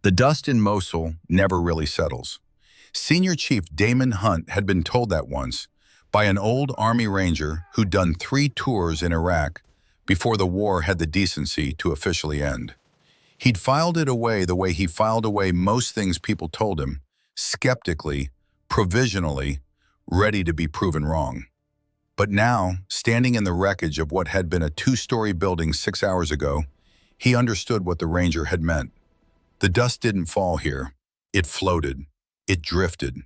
The dust in Mosul never really settles. Senior Chief Damon Hunt had been told that once by an old Army Ranger who'd done 3 tours in Iraq before the war had the decency to officially end. He'd filed it away the way he filed away most things people told him, skeptically, provisionally, ready to be proven wrong. But now, standing in the wreckage of what had been a 2-story building 6 hours ago, he understood what the Ranger had meant. The dust didn't fall here. It floated. It drifted.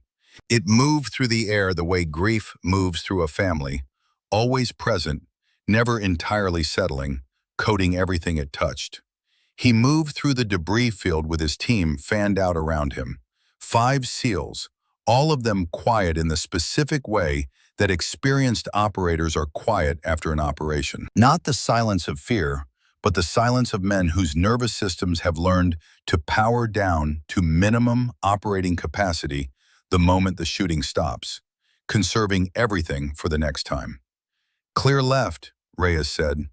It moved through the air the way grief moves through a family, always present, never entirely settling, coating everything it touched. He moved through the debris field with his team fanned out around him. 5 SEALs, all of them quiet in the specific way that experienced operators are quiet after an operation. Not the silence of fear, but the silence of men whose nervous systems have learned to power down to minimum operating capacity the moment the shooting stops, conserving everything for the next time. "Clear left," Reyes said.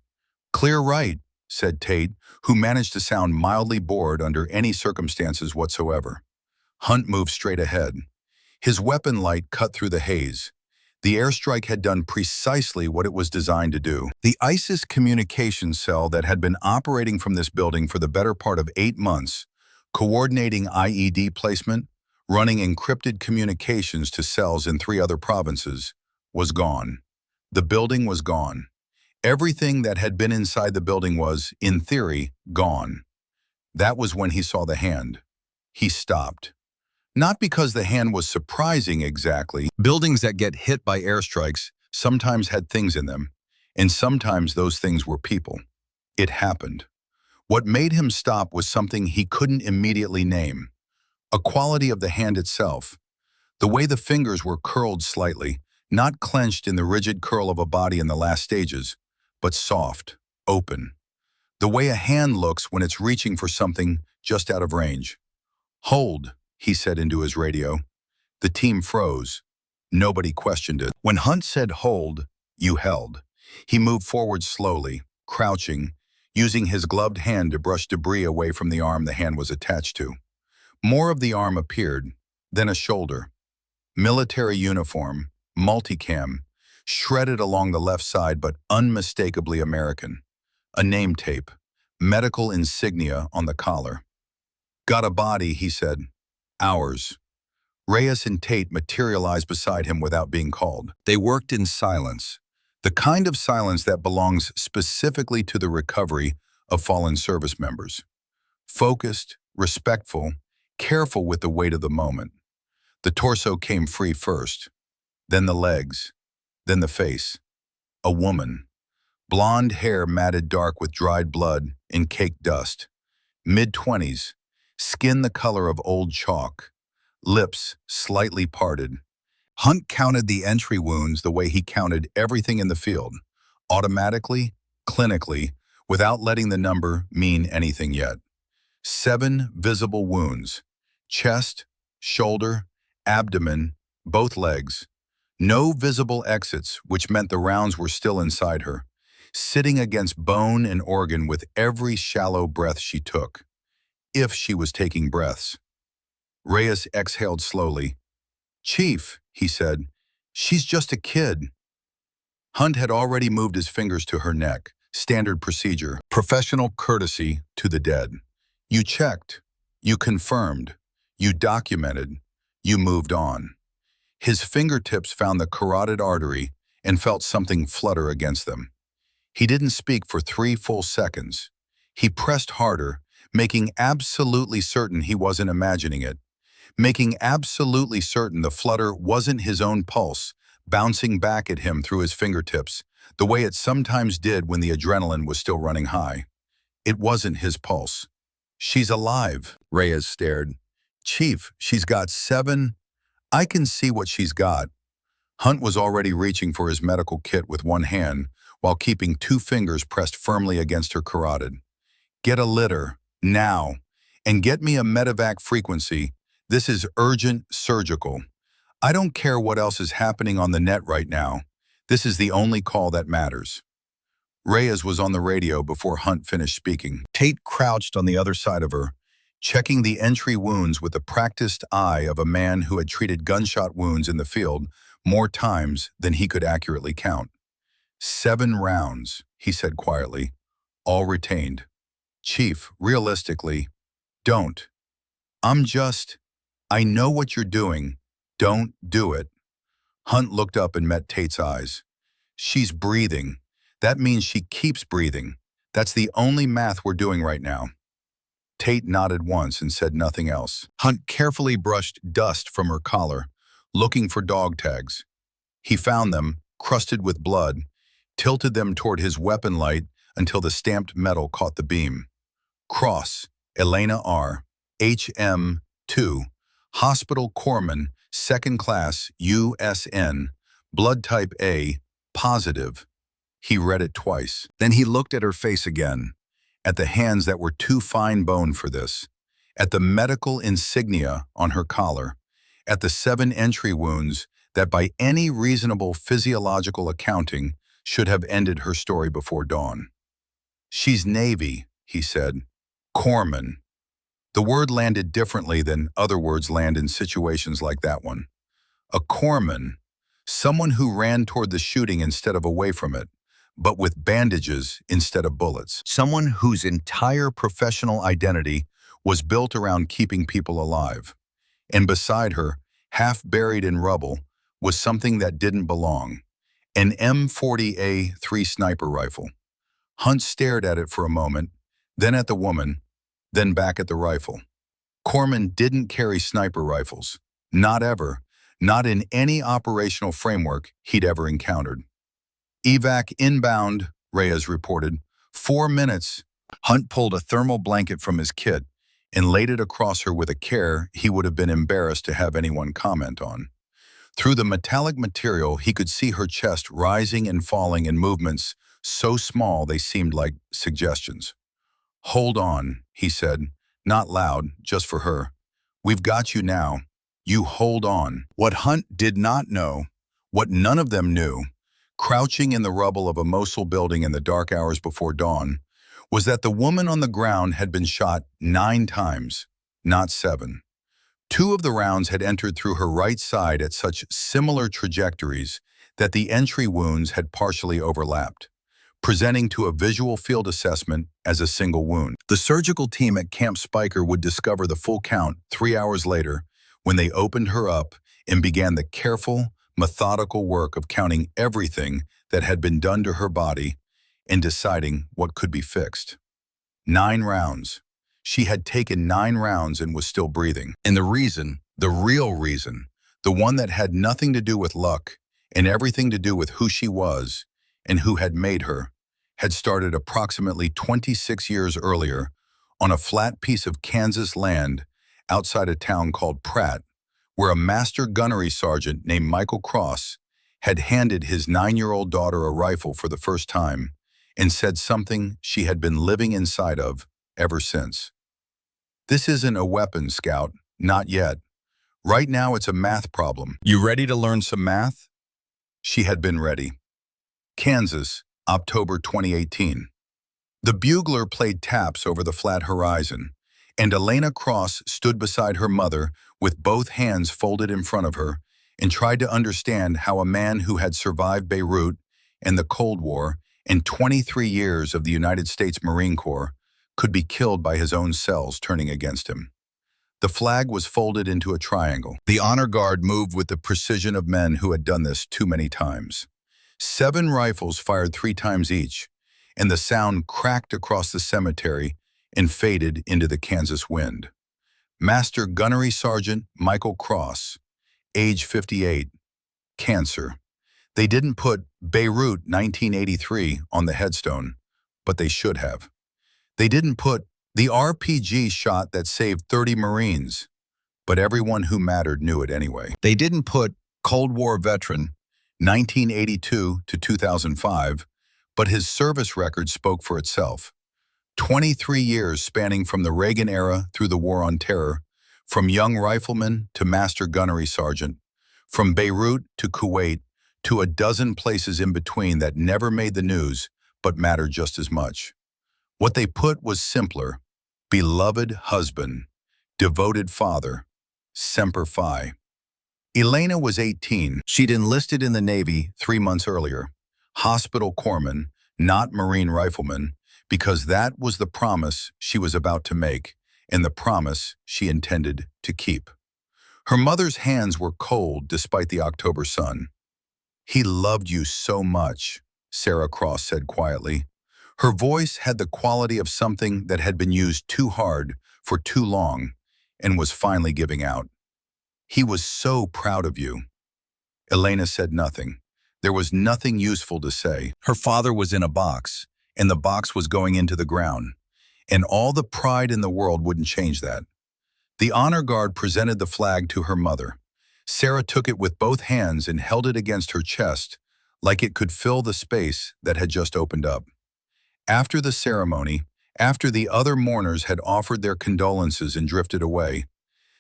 "Clear right," said Tate, who managed to sound mildly bored under any circumstances whatsoever. Hunt moved straight ahead. His weapon light cut through the haze. The airstrike had done precisely what it was designed to do. The ISIS communications cell that had been operating from this building for the better part of 8 months, coordinating IED placement, running encrypted communications to cells in 3 other provinces, was gone. The building was gone. Everything that had been inside the building was, in theory, gone. That was when he saw the hand. He stopped. Not because the hand was surprising exactly. Buildings that get hit by airstrikes sometimes had things in them, and sometimes those things were people. It happened. What made him stop was something he couldn't immediately name. A quality of the hand itself. The way the fingers were curled slightly, not clenched in the rigid curl of a body in the last stages, but soft, open. The way a hand looks when it's reaching for something just out of range. "Hold," he said into his radio. The team froze. Nobody questioned it. When Hunt said hold, you held. He moved forward slowly, crouching, using his gloved hand to brush debris away from the arm the hand was attached to. More of the arm appeared, then a shoulder. Military uniform, multicam, shredded along the left side but unmistakably American. A name tape, medical insignia on the collar. "Got a body," he said. "Ours." Reyes and Tate materialized beside him without being called. They worked in silence, the kind of silence that belongs specifically to the recovery of fallen service members. Focused, respectful, careful with the weight of the moment. The torso came free first, then the legs, then the face. A woman. Blonde hair matted dark with dried blood and caked dust. Mid-20s, skin the color of old chalk, lips slightly parted. Hunt counted the entry wounds the way he counted everything in the field, automatically, clinically, without letting the number mean anything yet. 7 visible wounds: chest, shoulder, abdomen, both legs. No visible exits, which meant the rounds were still inside her, sitting against bone and organ with every shallow breath she took. If she was taking breaths. Reyes exhaled slowly. "Chief," he said, "she's just a kid." Hunt had already moved his fingers to her neck, standard procedure, professional courtesy to the dead. You checked, you confirmed, you documented, you moved on. His fingertips found the carotid artery and felt something flutter against them. He didn't speak for 3 full seconds. He pressed harder, making absolutely certain he wasn't imagining it, making absolutely certain the flutter wasn't his own pulse, bouncing back at him through his fingertips, the way it sometimes did when the adrenaline was still running high. It wasn't his pulse. "She's alive," Reyes stared. "Chief, she's got 7... I can see what she's got." Hunt was already reaching for his medical kit with one hand while keeping 2 fingers pressed firmly against her carotid. "Get a litter, now, and get me a medevac frequency. This is urgent surgical. I don't care what else is happening on the net right now. This is the only call that matters." Reyes was on the radio before Hunt finished speaking. Tate crouched on the other side of her, checking the entry wounds with the practiced eye of a man who had treated gunshot wounds in the field more times than he could accurately count. 7 rounds, he said quietly, all retained. Chief, realistically, don't. I know what you're doing. Don't do it. Hunt looked up and met Tate's eyes. She's breathing. That means she keeps breathing. That's the only math we're doing right now. Tate nodded once and said nothing else. Hunt carefully brushed dust from her collar, looking for dog tags. He found them, crusted with blood, tilted them toward his weapon light until the stamped metal caught the beam. Cross, Elena R., HM2, Hospital Corpsman, 2nd Class, USN, blood type A, positive. He read it twice. Then he looked at her face again, at the hands that were too fine-boned for this, at the medical insignia on her collar, at the 7 entry wounds that by any reasonable physiological accounting should have ended her story before dawn. She's Navy, he said. Corpsman. The word landed differently than other words land in situations like that one. A corpsman, someone who ran toward the shooting instead of away from it, but with bandages instead of bullets. Someone whose entire professional identity was built around keeping people alive. And beside her, half buried in rubble, was something that didn't belong. An M40A3 sniper rifle. Hunt stared at it for a moment, then at the woman, then back at the rifle. Corpsman didn't carry sniper rifles. Not ever. Not in any operational framework he'd ever encountered. Evac inbound, Reyes reported. 4 minutes. Hunt pulled a thermal blanket from his kit and laid it across her with a care he would have been embarrassed to have anyone comment on. Through the metallic material, he could see her chest rising and falling in movements so small they seemed like suggestions. Hold on, he said, not loud, just for her. We've got you now. You hold on. What Hunt did not know, what none of them knew, crouching in the rubble of a Mosul building in the dark hours before dawn, was that the woman on the ground had been shot 9 times, not 7. 2 of the rounds had entered through her right side at such similar trajectories that the entry wounds had partially overlapped, presenting to a visual field assessment as a single wound. The surgical team at Camp Spiker would discover the full count 3 hours later when they opened her up and began the careful, methodical work of counting everything that had been done to her body and deciding what could be fixed. 9 rounds. She had taken 9 rounds and was still breathing. And the reason, the real reason, the one that had nothing to do with luck and everything to do with who she was and who had made her, had started approximately 26 years earlier on a flat piece of Kansas land outside a town called Pratt, where a master gunnery sergeant named Michael Cross had handed his 9-year-old daughter a rifle for the first time and said something she had been living inside of ever since. This isn't a weapon, Scout. Not yet. Right now it's a math problem. You ready to learn some math? She had been ready. Kansas, October 2018. The bugler played taps over the flat horizon, and Elena Cross stood beside her mother with both hands folded in front of her and tried to understand how a man who had survived Beirut and the Cold War and 23 years of the United States Marine Corps could be killed by his own cells turning against him. The flag was folded into a triangle. The honor guard moved with the precision of men who had done this too many times. 7 rifles fired 3 times each, and the sound cracked across the cemetery and faded into the Kansas wind. Master Gunnery Sergeant Michael Cross, age 58, cancer. They didn't put Beirut 1983 on the headstone, but they should have. They didn't put the RPG shot that saved 30 Marines, but everyone who mattered knew it anyway. They didn't put Cold War veteran 1982 to 2005, but his service record spoke for itself. 23 years spanning from the Reagan era through the War on Terror, from young rifleman to master gunnery sergeant, from Beirut to Kuwait to a dozen places in between that never made the news but mattered just as much. What they put was simpler: beloved husband, devoted father, semper fi. Elena was 18. She'd enlisted in the Navy 3 months earlier. Hospital corpsman, not Marine rifleman, because that was the promise she was about to make and the promise she intended to keep. Her mother's hands were cold despite the October sun. "He loved you so much," Sarah Cross said quietly. Her voice had the quality of something that had been used too hard for too long and was finally giving out. "He was so proud of you." Elena said nothing. There was nothing useful to say. Her father was in a box, and the box was going into the ground, and all the pride in the world wouldn't change that. The honor guard presented the flag to her mother. Sarah took it with both hands and held it against her chest, like it could fill the space that had just opened up. After the ceremony, after the other mourners had offered their condolences and drifted away,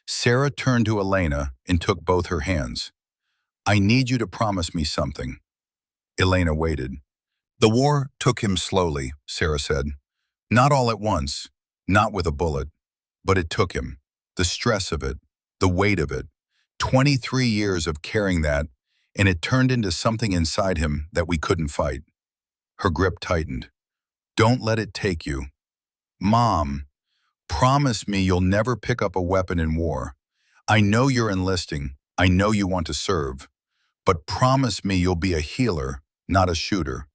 Sarah turned to Elena and took both her hands. "I need you to promise me something." Elena waited. "The war took him slowly," Sarah said. "Not all at once, not with a bullet, but it took him. The stress of it, the weight of it, 23 years of carrying that, and it turned into something inside him that we couldn't fight." Her grip tightened. "Don't let it take you. Mom, promise me you'll never pick up a weapon in war. I know you're enlisting. I know you want to serve. But promise me you'll be a healer, not a shooter.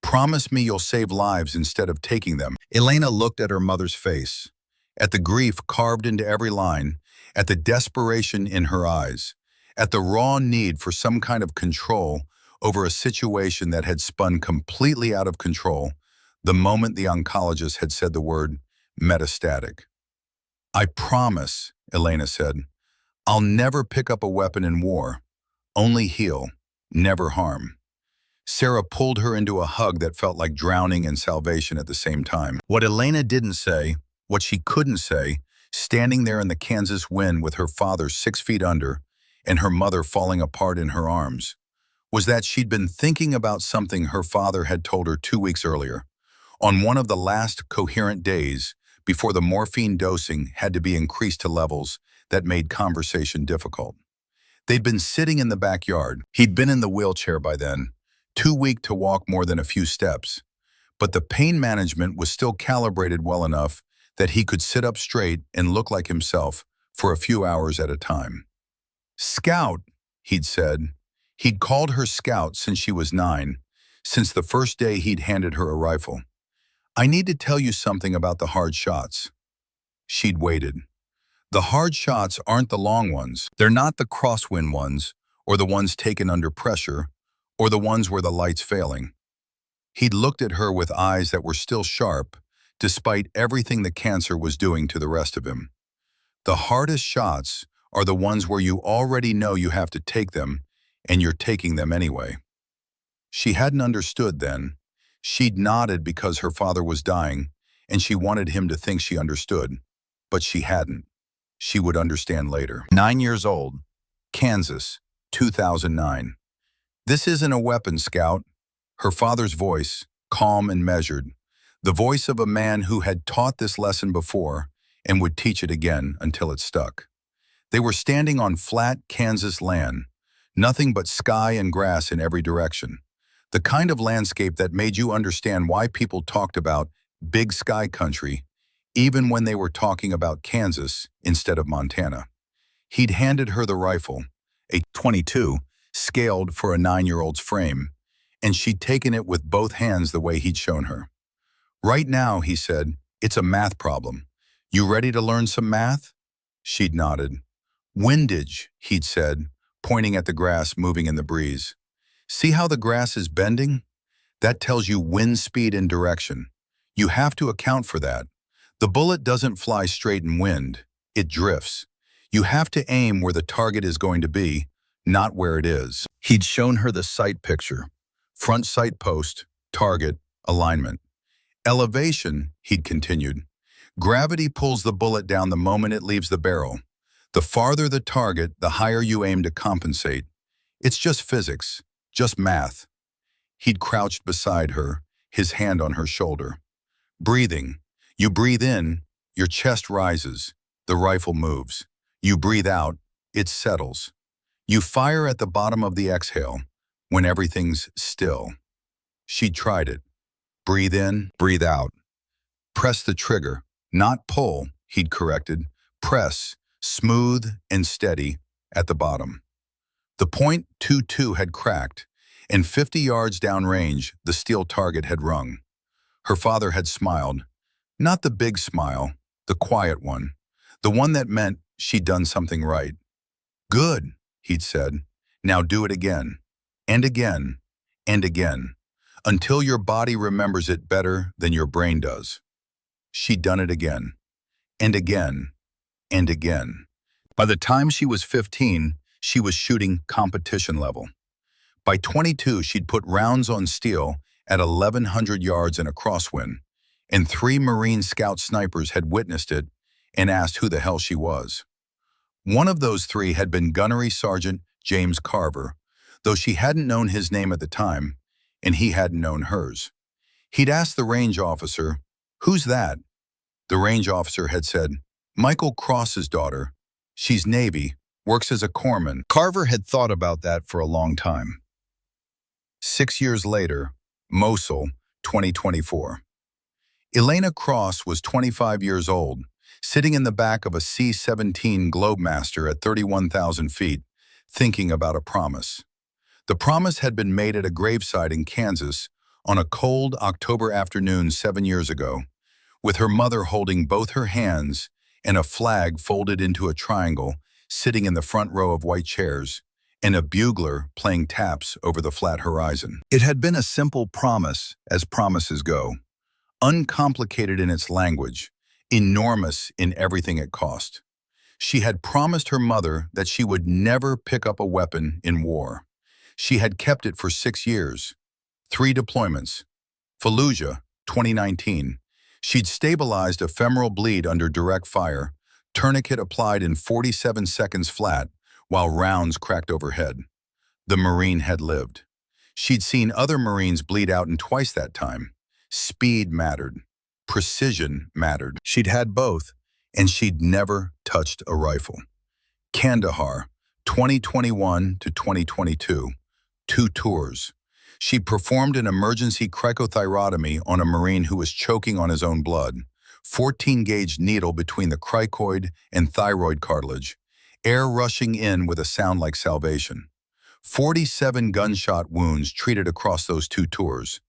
Promise me you'll save lives instead of taking them." Elena looked at her mother's face, at the grief carved into every line, at the desperation in her eyes, at the raw need for some kind of control over a situation that had spun completely out of control the moment the oncologist had said the word metastatic. "I promise," Elena said, "I'll never pick up a weapon in war. Only heal, never harm." Sarah pulled her into a hug that felt like drowning and salvation at the same time. What Elena didn't say, what she couldn't say, standing there in the Kansas wind with her father 6 feet under and her mother falling apart in her arms, was that she'd been thinking about something her father had told her 2 weeks earlier, on one of the last coherent days before the morphine dosing had to be increased to levels that made conversation difficult. They'd been sitting in the backyard. He'd been in the wheelchair by then, too weak to walk more than a few steps, but the pain management was still calibrated well enough that he could sit up straight and look like himself for a few hours at a time. "Scout," he'd said. He'd called her Scout since she was 9, since the first day he'd handed her a rifle. "I need to tell you something about the hard shots." She'd waited. "The hard shots aren't the long ones. They're not the crosswind ones, or the ones taken under pressure, or the ones where the light's failing." He'd looked at her with eyes that were still sharp, despite everything the cancer was doing to the rest of him. "The hardest shots are the ones where you already know you have to take them, and you're taking them anyway." She hadn't understood then. She'd nodded because her father was dying, and she wanted him to think she understood, but she hadn't. She would understand later. 9 years old, Kansas, 2009. "This isn't a weapon, Scout." Her father's voice, calm and measured, the voice of a man who had taught this lesson before and would teach it again until it stuck. They were standing on flat Kansas land, nothing but sky and grass in every direction. The kind of landscape that made you understand why people talked about big sky country, even when they were talking about Kansas instead of Montana. He'd handed her the rifle, a .22, scaled for a 9-year-old's frame, and she'd taken it with both hands the way he'd shown her. "Right now," he said, "it's a math problem. You ready to learn some math?" She'd nodded. "Windage," he'd said, pointing at the grass moving in the breeze. "See how the grass is bending? That tells you wind speed and direction. You have to account for that. The bullet doesn't fly straight in wind. It drifts. You have to aim where the target is going to be, not where it is." He'd shown her the sight picture. Front sight post, target, alignment. "Elevation," he'd continued. "Gravity pulls the bullet down the moment it leaves the barrel. The farther the target, the higher you aim to compensate. It's just physics, just math." He'd crouched beside her, his hand on her shoulder. "Breathing. You breathe in, your chest rises. The rifle moves. You breathe out, it settles. You fire at the bottom of the exhale, when everything's still. She tried it. Breathe in, breathe out. Press the trigger, not pull, he'd corrected. Press, smooth and steady, at the bottom. The .22 had cracked, and 50 yards downrange, the steel target had rung. Her father had smiled. Not the big smile, the quiet one. The one that meant she'd done something right. Good, he'd said. Now do it again, and again, and again, until your body remembers it better than your brain does. She'd done it again, and again, and again. By the time she was 15, she was shooting competition level. By 22, she'd put rounds on steel at 1,100 yards in a crosswind, and 3 Marine Scout snipers had witnessed it and asked who the hell she was. One of those 3 had been Gunnery Sergeant James Carver, though she hadn't known his name at the time, and he hadn't known hers. He'd asked the range officer, "Who's that?" The range officer had said, "Michael Cross's daughter. She's Navy, works as a corpsman." Carver had thought about that for a long time. 6 years later, Mosul, 2024. Elena Cross was 25 years old, sitting in the back of a C-17 Globemaster at 31,000 feet, thinking about a promise. The promise had been made at a gravesite in Kansas on a cold October afternoon 7 years ago, with her mother holding both her hands and a flag folded into a triangle sitting in the front row of white chairs, and a bugler playing taps over the flat horizon. It had been a simple promise, as promises go, uncomplicated in its language, enormous in everything it cost. She had promised her mother that she would never pick up a weapon in war. She had kept it for 6 years. 3 deployments. Fallujah, 2019. She'd stabilized a femoral bleed under direct fire, tourniquet applied in 47 seconds flat, while rounds cracked overhead. The Marine had lived. She'd seen other Marines bleed out in twice that time. Speed mattered. Precision mattered. She'd had both, and she'd never touched a rifle. Kandahar, 2021 to 2022. 2 tours. She performed an emergency cricothyrotomy on a Marine who was choking on his own blood. 14-gauge needle between the cricoid and thyroid cartilage. Air rushing in with a sound like salvation. 47 gunshot wounds treated across those 2 tours.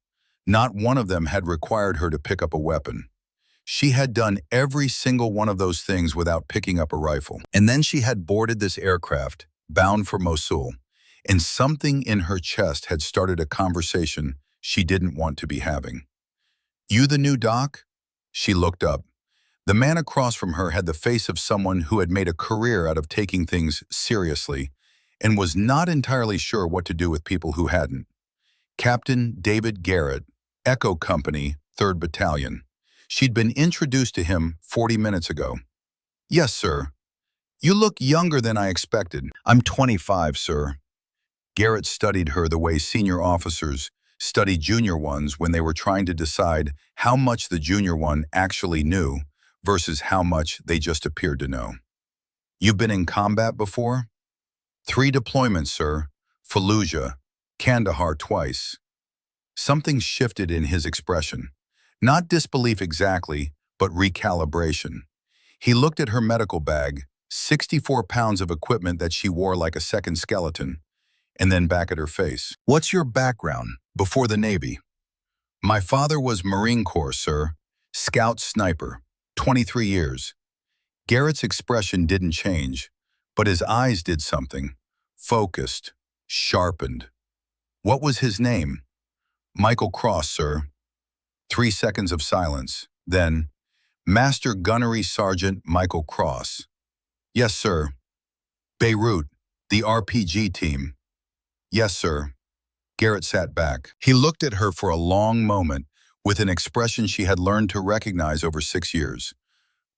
Not one of them had required her to pick up a weapon. She had done every single one of those things without picking up a rifle. And then she had boarded this aircraft, bound for Mosul, and something in her chest had started a conversation she didn't want to be having. "You the new doc?" She looked up. The man across from her had the face of someone who had made a career out of taking things seriously and was not entirely sure what to do with people who hadn't. Captain David Garrett, Echo Company, 3rd Battalion. She'd been introduced to him 40 minutes ago. "Yes, sir. You look younger than I expected." "I'm 25, sir." Garrett studied her the way senior officers study junior ones when they were trying to decide how much the junior one actually knew versus how much they just appeared to know. "You've been in combat before?" "3 deployments, sir. Fallujah, Kandahar twice." Something shifted in his expression. Not disbelief exactly, but recalibration. He looked at her medical bag, 64 pounds of equipment that she wore like a second skeleton, and then back at her face. "What's your background before the Navy?" "My father was Marine Corps, sir. Scout sniper, 23 years. Garrett's expression didn't change, but his eyes did something. Focused, sharpened. "What was his name?" "Michael Cross, sir." 3 seconds of silence. Then, "Master Gunnery Sergeant Michael Cross." "Yes, sir." "Beirut, the RPG team." "Yes, sir." Garrett sat back. He looked at her for a long moment with an expression she had learned to recognize over 6 years.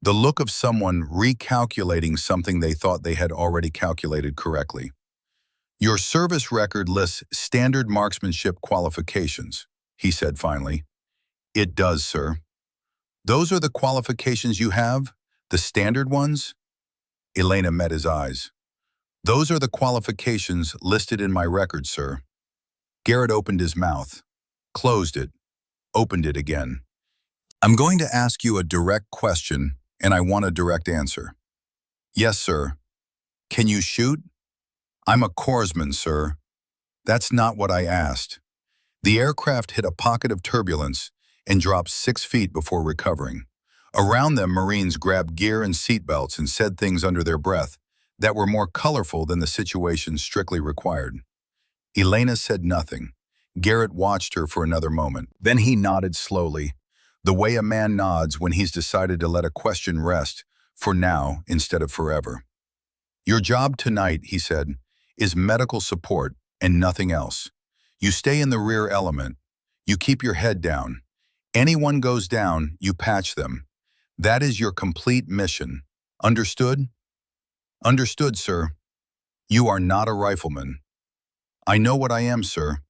The look of someone recalculating something they thought they had already calculated correctly. "Your service record lists standard marksmanship qualifications," he said finally. "It does, sir." "Those are the qualifications you have? The standard ones? Elena met his eyes. Those are the qualifications listed in my record, sir. Garrett opened his mouth, closed it, opened it again. I'm going to ask you a direct question, and I want a direct answer. Yes, sir. Can you shoot? I'm a corpsman, sir. That's not what I asked. The aircraft hit a pocket of turbulence and dropped 6 feet before recovering. Around them, Marines grabbed gear and seatbelts and said things under their breath that were more colorful than the situation strictly required. Elena said nothing. Garrett watched her for another moment. Then he nodded slowly, the way a man nods when he's decided to let a question rest for now instead of forever. Your job tonight, he said, is medical support and nothing else. You stay in the rear element. You keep your head down. Anyone goes down, you patch them. That is your complete mission. Understood? Understood, sir. You are not a rifleman. I know what I am, sir.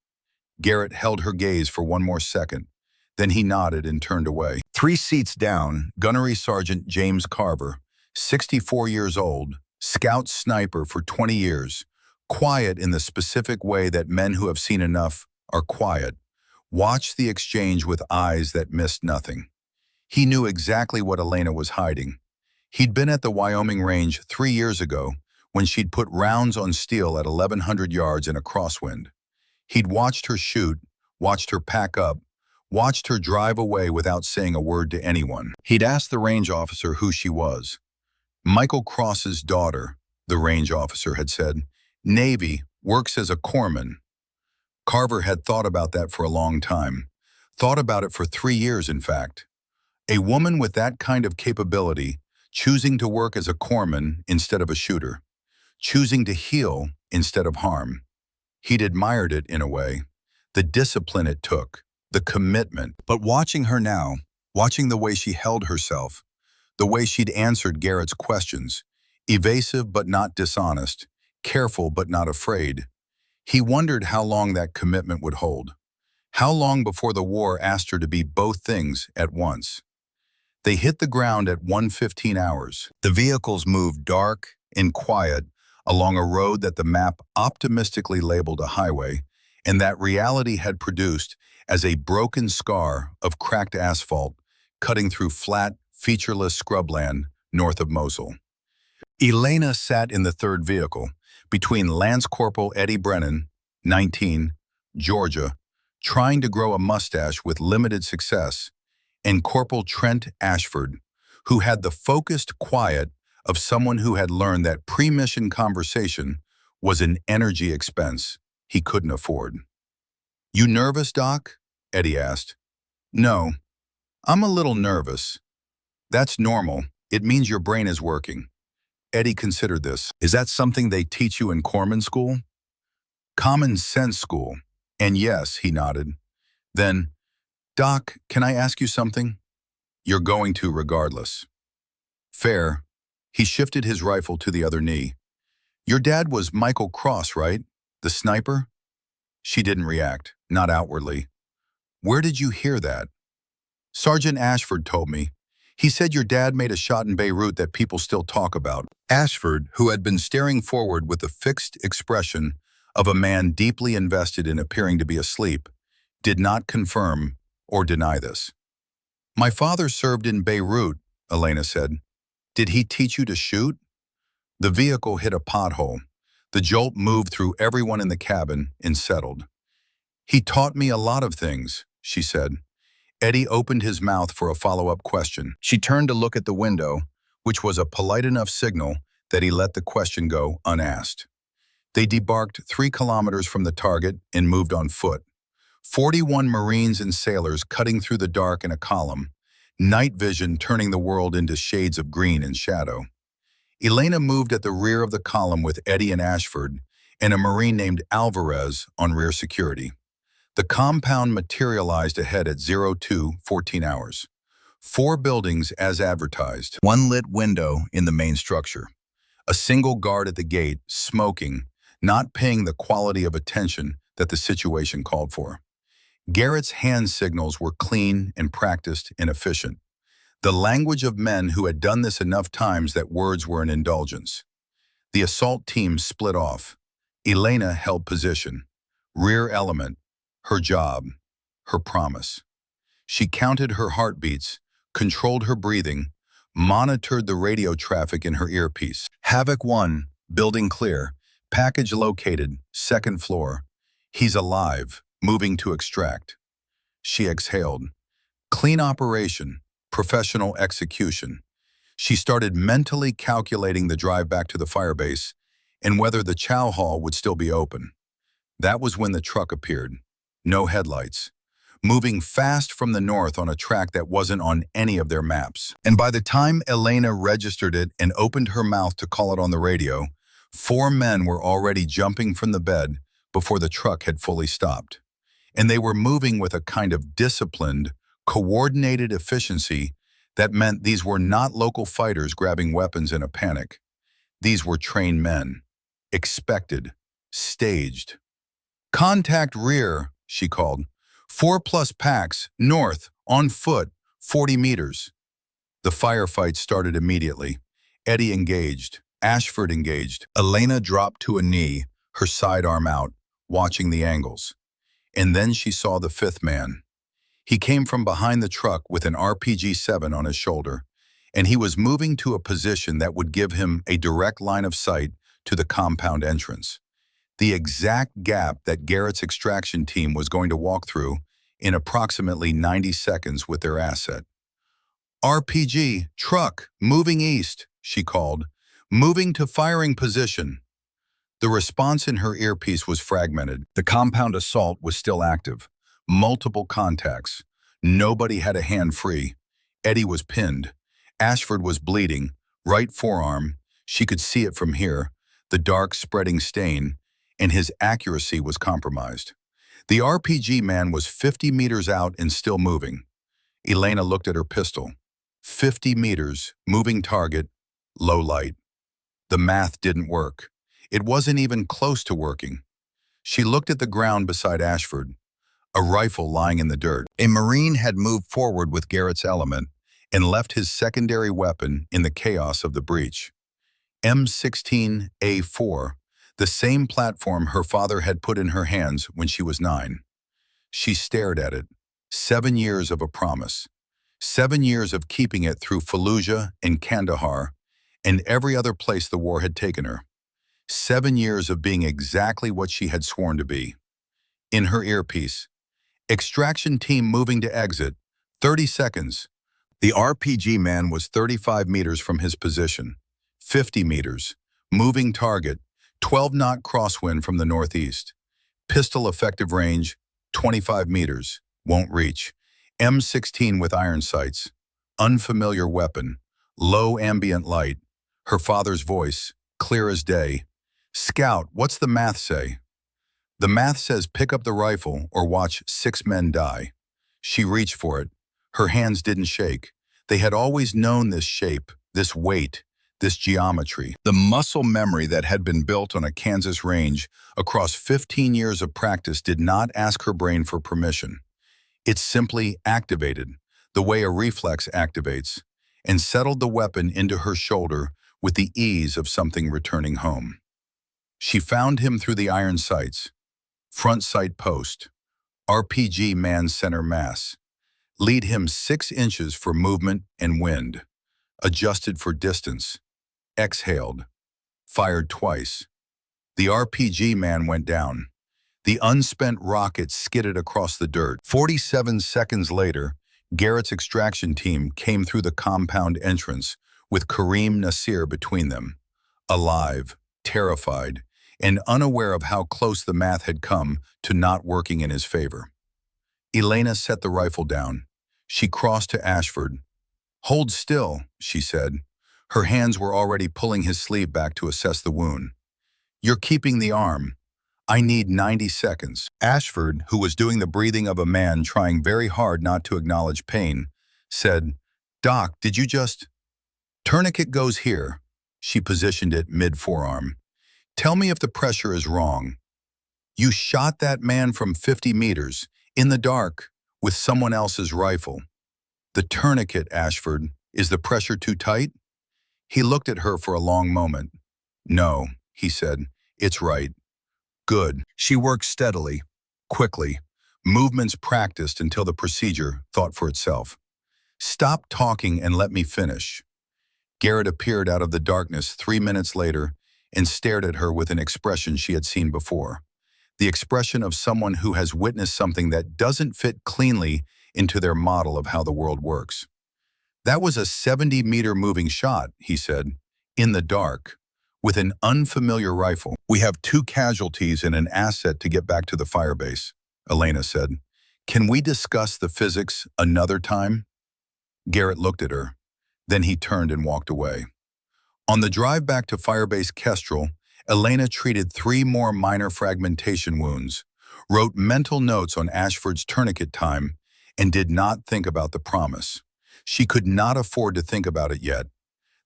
Garrett held her gaze for one more second. Then he nodded and turned away. 3 seats down, Gunnery Sergeant James Carver, 64 years old, scout sniper for 20 years, quiet in the specific way that men who have seen enough are quiet, watched the exchange with eyes that missed nothing. He knew exactly what Elena was hiding. He'd been at the Wyoming range 3 years ago when she'd put rounds on steel at 1,100 yards in a crosswind. He'd watched her shoot, watched her pack up, watched her drive away without saying a word to anyone. He'd asked the range officer who she was. Michael Cross's daughter, the range officer had said. Navy, works as a corpsman. Carver had thought about that for a long time. Thought about it for 3 years, in fact. A woman with that kind of capability, choosing to work as a corpsman instead of a shooter. Choosing to heal instead of harm. He'd admired it in a way. The discipline it took. The commitment. But watching her now, watching the way she held herself, the way she'd answered Garrett's questions, evasive but not dishonest, careful but not afraid, he wondered how long that commitment would hold. How long before the war asked her to be both things at once. They hit the ground at 1:15 hours. The vehicles moved dark and quiet along a road that the map optimistically labeled a highway, and that reality had produced as a broken scar of cracked asphalt cutting through flat, featureless scrubland north of Mosul. Elena sat in the third vehicle, between Lance Corporal Eddie Brennan, 19, Georgia, trying to grow a mustache with limited success, and Corporal Trent Ashford, who had the focused quiet of someone who had learned that pre-mission conversation was an energy expense he couldn't afford. You nervous, Doc? Eddie asked. No, I'm a little nervous. That's normal. It means your brain is working. Eddie considered this. Is that something they teach you in corpsman school? Common sense school. And yes, he nodded. Then, Doc, can I ask you something? You're going to regardless. Fair. He shifted his rifle to the other knee. Your dad was Michael Cross, right? The sniper? She didn't react, not outwardly. Where did you hear that? Sergeant Ashford told me. He said your dad made a shot in Beirut that people still talk about. Ashford, who had been staring forward with the fixed expression of a man deeply invested in appearing to be asleep, did not confirm or deny this. My father served in Beirut, Elena said. Did he teach you to shoot? The vehicle hit a pothole. The jolt moved through everyone in the cabin and settled. He taught me a lot of things, she said. Eddie opened his mouth for a follow-up question. She turned to look at the window, which was a polite enough signal that he let the question go unasked. They debarked 3 kilometers from the target and moved on foot. 41 Marines and sailors cutting through the dark in a column, night vision turning the world into shades of green and shadow. Elena moved at the rear of the column with Eddie and Ashford and a Marine named Alvarez on rear security. The compound materialized ahead at 02:14 hours. 4 buildings as advertised. 1 lit window in the main structure. A single guard at the gate, smoking, not paying the quality of attention that the situation called for. Garrett's hand signals were clean and practiced and efficient. The language of men who had done this enough times that words were an indulgence. The assault team split off. Elena held position. Rear element, her job, her promise. She counted her heartbeats, controlled her breathing, monitored the radio traffic in her earpiece. Havoc 1, building clear, package located, second floor. He's alive, moving to extract. She exhaled. Clean operation, professional execution. She started mentally calculating the drive back to the firebase and whether the chow hall would still be open. That was when the truck appeared. No headlights. Moving fast from the north on a track that wasn't on any of their maps. And by the time Elena registered it and opened her mouth to call it on the radio, 4 men were already jumping from the bed before the truck had fully stopped. And they were moving with a kind of disciplined, coordinated efficiency that meant these were not local fighters grabbing weapons in a panic. These were trained men, expected, staged. Contact rear, she called. 4+ packs, north, on foot, 40 meters. The firefight started immediately. Eddie engaged. Ashford engaged. Elena dropped to a knee, her sidearm out, watching the angles. And then she saw the 5th man. He came from behind the truck with an RPG-7 on his shoulder, and he was moving to a position that would give him a direct line of sight to the compound entrance. The exact gap that Garrett's extraction team was going to walk through in approximately 90 seconds with their asset. RPG, truck, moving east, she called, moving to firing position. The response in her earpiece was fragmented. The compound assault was still active. Multiple contacts. Nobody had a hand free. Eddie was pinned. Ashford was bleeding, right forearm. She could see it from here, the dark spreading stain, and his accuracy was compromised. The RPG man was 50 meters out and still moving. Elena looked at her pistol. 50 meters, moving target, low light. The math didn't work. It wasn't even close to working. She looked at the ground beside Ashford, a rifle lying in the dirt. A Marine had moved forward with Garrett's element and left his secondary weapon in the chaos of the breach. M16A4, the same platform her father had put in her hands when she was 9. She stared at it. 7 years of a promise. 7 years of keeping it through Fallujah and Kandahar and every other place the war had taken her. 7 years of being exactly what she had sworn to be. In her earpiece, extraction team moving to exit, 30 seconds. The RPG man was 35 meters from his position. 50 meters, moving target, 12-knot crosswind from the northeast. Pistol effective range, 25 meters, won't reach. M16 with iron sights. Unfamiliar weapon, low ambient light. Her father's voice, clear as day. Scout, what's the math say? The math says pick up the rifle or watch 6 men die. She reached for it. Her hands didn't shake. They had always known this shape, this weight, this geometry. The muscle memory that had been built on a Kansas range across 15 years of practice did not ask her brain for permission. It simply activated, the way a reflex activates, and settled the weapon into her shoulder with the ease of something returning home. She found him through the iron sights. Front sight post. RPG man center mass. Lead him 6 inches for movement and wind. Adjusted for distance. Exhaled. Fired twice. The RPG man went down. The unspent rocket skidded across the dirt. 47 seconds later, Garrett's extraction team came through the compound entrance with Kareem Nasir between them. Alive, terrified, and unaware of how close the math had come to not working in his favor. Elena set the rifle down. She crossed to Ashford. "Hold still," she said. Her hands were already pulling his sleeve back to assess the wound. "You're keeping the arm. I need 90 seconds. Ashford, who was doing the breathing of a man trying very hard not to acknowledge pain, said, "Doc, did you just—" "Tourniquet goes here." She positioned it mid-forearm. "Tell me if the pressure is wrong. You shot that man from 50 meters, in the dark, with someone else's rifle." The tourniquet, Ashford. Is the pressure too tight? He looked at her for a long moment. No, he said. It's right. Good. She worked steadily, quickly, movements practiced until the procedure thought for itself. Stop talking and let me finish. Garrett appeared out of the darkness 3 minutes later and stared at her with an expression she had seen before. The expression of someone who has witnessed something that doesn't fit cleanly into their model of how the world works. That was a 70-meter moving shot, he said, in the dark, with an unfamiliar rifle. We have 2 casualties and an asset to get back to the firebase, Elena said. Can we discuss the physics another time? Garrett looked at her. Then he turned and walked away. On the drive back to Firebase Kestrel, Elena treated 3 more minor fragmentation wounds, wrote mental notes on Ashford's tourniquet time, and did not think about the promise. She could not afford to think about it yet.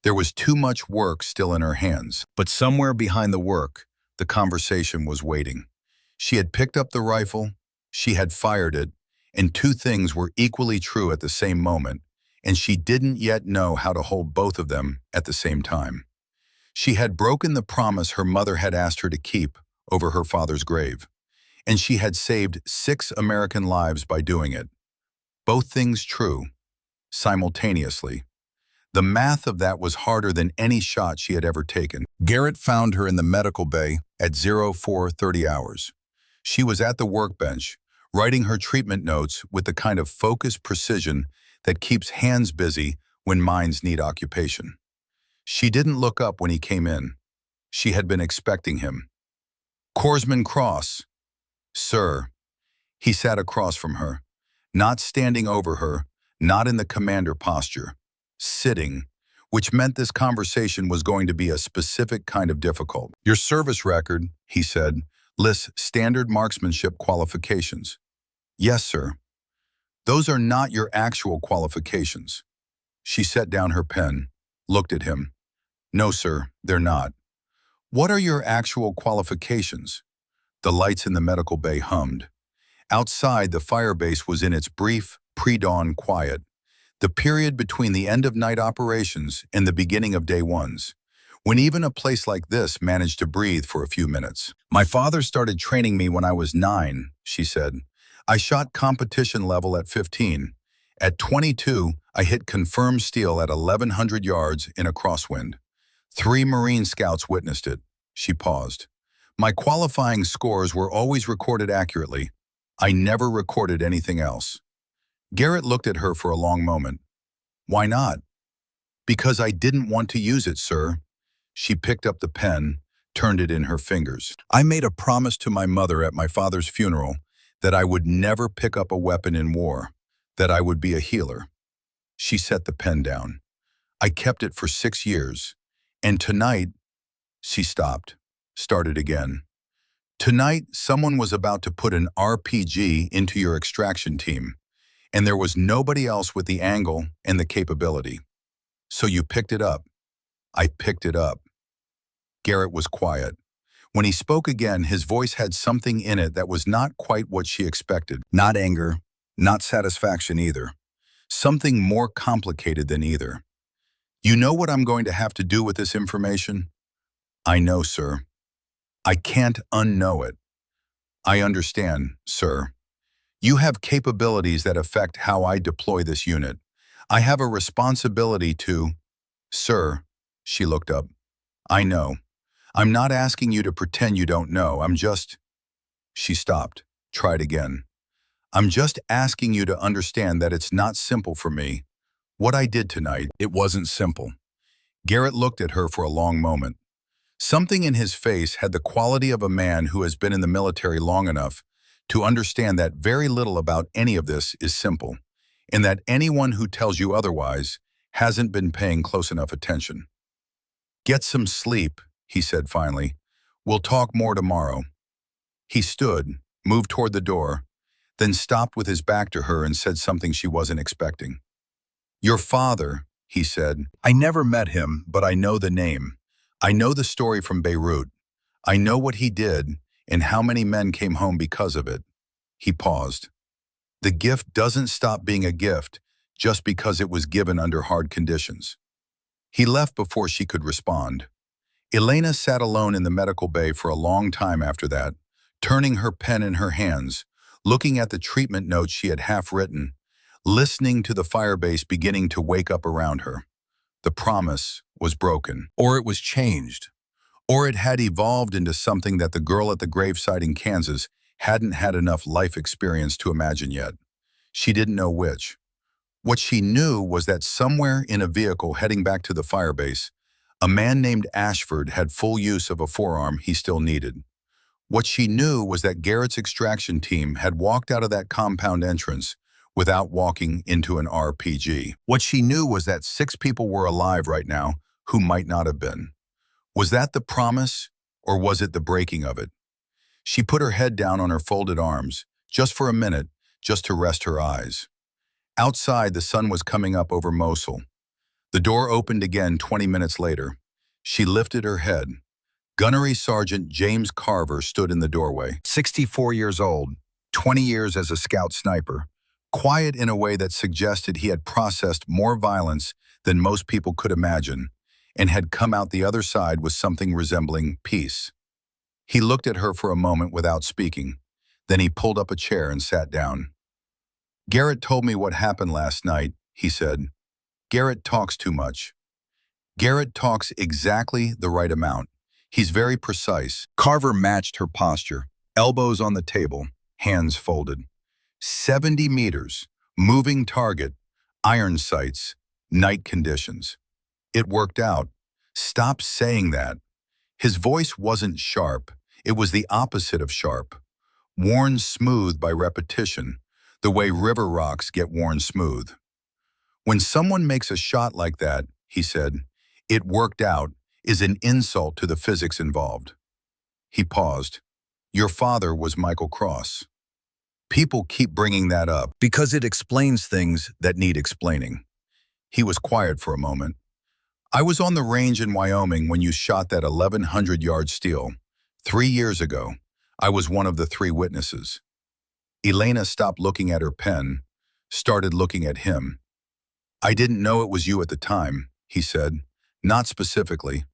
There was too much work still in her hands. But somewhere behind the work, the conversation was waiting. She had picked up the rifle, she had fired it, and 2 things were equally true at the same moment, and she didn't yet know how to hold both of them at the same time. She had broken the promise her mother had asked her to keep over her father's grave, and she had saved 6 American lives by doing it. Both things true, simultaneously. The math of that was harder than any shot she had ever taken. Garrett found her in the medical bay at 0430 hours. She was at the workbench, writing her treatment notes with the kind of focused precision that keeps hands busy when minds need occupation. She didn't look up when he came in. She had been expecting him. Corpsman Cross. Sir. He sat across from her, not standing over her, not in the commander posture, sitting, which meant this conversation was going to be a specific kind of difficult. Your service record, he said, lists standard marksmanship qualifications. Yes, sir. Those are not your actual qualifications. She set down her pen, looked at him. No, sir, they're not. What are your actual qualifications? The lights in the medical bay hummed. Outside, the firebase was in its brief, pre-dawn quiet, the period between the end of night operations and the beginning of day ones, when even a place like this managed to breathe for a few minutes. My father started training me when I was 9, she said. I shot competition level at 15. At 22, I hit confirmed steel at 1,100 yards in a crosswind. 3 Marine scouts witnessed it. She paused. My qualifying scores were always recorded accurately. I never recorded anything else. Garrett looked at her for a long moment. Why not? Because I didn't want to use it, sir. She picked up the pen, turned it in her fingers. I made a promise to my mother at my father's funeral that I would never pick up a weapon in war, that I would be a healer. She set the pen down. I kept it for 6 years, and tonight, she stopped, started again. Tonight, someone was about to put an RPG into your extraction team, and there was nobody else with the angle and the capability. So you picked it up. I picked it up. Garrett was quiet. When he spoke again, his voice had something in it that was not quite what she expected. Not anger, not satisfaction either. Something more complicated than either. You know what I'm going to have to do with this information? I know, sir. I can't unknow it. I understand, sir. You have capabilities that affect how I deploy this unit. I have a responsibility to... Sir, she looked up. I know. I'm not asking you to pretend you don't know. I'm just... She stopped, tried again. I'm just asking you to understand that it's not simple for me. What I did tonight, it wasn't simple. Garrett looked at her for a long moment. Something in his face had the quality of a man who has been in the military long enough to understand that very little about any of this is simple, and that anyone who tells you otherwise hasn't been paying close enough attention. Get some sleep, he said finally. We'll talk more tomorrow. He stood, moved toward the door, then stopped with his back to her and said something she wasn't expecting. Your father, he said. I never met him, but I know the name. I know the story from Beirut. I know what he did and how many men came home because of it. He paused. The gift doesn't stop being a gift just because it was given under hard conditions. He left before she could respond. Elena sat alone in the medical bay for a long time after that, turning her pen in her hands, looking at the treatment notes she had half written, listening to the firebase beginning to wake up around her. The promise was broken, or it was changed, or it had evolved into something that the girl at the gravesite in Kansas hadn't had enough life experience to imagine yet. She didn't know which. What she knew was that somewhere in a vehicle heading back to the firebase, a man named Ashford had full use of a forearm he still needed. What she knew was that Garrett's extraction team had walked out of that compound entrance without walking into an RPG. What she knew was that 6 people were alive right now who might not have been. Was that the promise, or was it the breaking of it? She put her head down on her folded arms, just for a minute, just to rest her eyes. Outside, the sun was coming up over Mosul. The door opened again 20 minutes later. She lifted her head. Gunnery Sergeant James Carver stood in the doorway. 64 years old, 20 years as a scout sniper, quiet in a way that suggested he had processed more violence than most people could imagine, and had come out the other side with something resembling peace. He looked at her for a moment without speaking. Then he pulled up a chair and sat down. "Garrett told me what happened last night," he said. "Garrett talks too much. Garrett talks exactly the right amount. He's very precise." Carver matched her posture, elbows on the table, hands folded. 70 meters, moving target, iron sights, night conditions. It worked out. Stop saying that. His voice wasn't sharp. It was the opposite of sharp. Worn smooth by repetition, the way river rocks get worn smooth. "When someone makes a shot like that," he said, "it worked out," is an insult to the physics involved. He paused. "Your father was Michael Cross." People keep bringing that up because it explains things that need explaining. He was quiet for a moment. "I was on the range in Wyoming when you shot that 1,100-yard steel. 3 years ago. I was one of the 3 witnesses." Elena stopped looking at her pen, started looking at him. "I didn't know it was you at the time," he said. "Not specifically.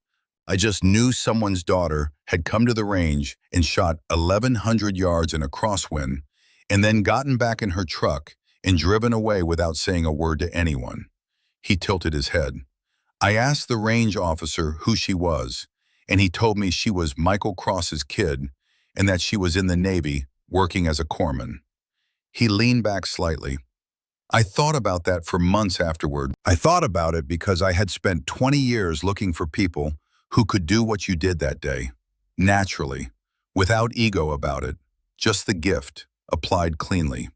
I just knew someone's daughter had come to the range and shot 1,100 yards in a crosswind, and then gotten back in her truck and driven away without saying a word to anyone." He tilted his head. "I asked the range officer who she was, and he told me she was Michael Cross's kid and that she was in the Navy working as a corpsman." He leaned back slightly. "I thought about that for months afterward. I thought about it because I had spent 20 years looking for people who could do what you did that day, naturally, without ego about it, just the gift, applied cleanly."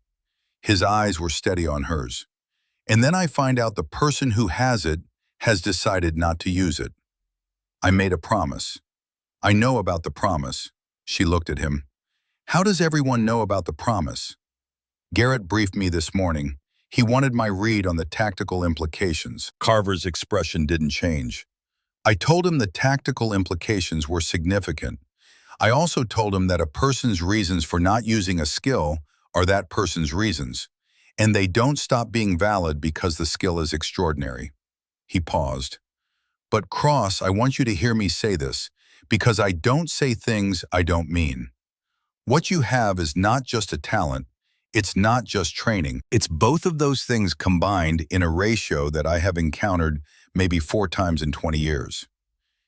His eyes were steady on hers. "And then I find out the person who has it has decided not to use it. I made a promise. I know about the promise." She looked at him. "How does everyone know about the promise?" "Garrett briefed me this morning. He wanted my read on the tactical implications." Carver's expression didn't change. "I told him the tactical implications were significant. I also told him that a person's reasons for not using a skill are that person's reasons, and they don't stop being valid because the skill is extraordinary." He paused. "But Cross, I want you to hear me say this, because I don't say things I don't mean. What you have is not just a talent, it's not just training. It's both of those things combined in a ratio that I have encountered maybe 4 times in 20 years.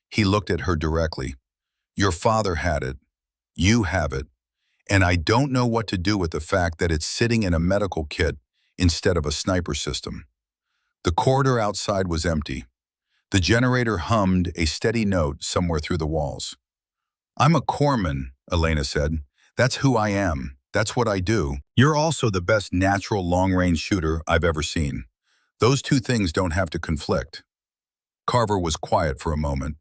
He looked at her directly. "Your father had it. You have it. And I don't know what to do with the fact that it's sitting in a medical kit instead of a sniper system." The corridor outside was empty. The generator hummed a steady note somewhere through the walls. "I'm a corpsman," Elena said. "That's who I am. That's what I do. You're also the best natural long-range shooter I've ever seen. Those 2 things don't have to conflict." Carver was quiet for a moment.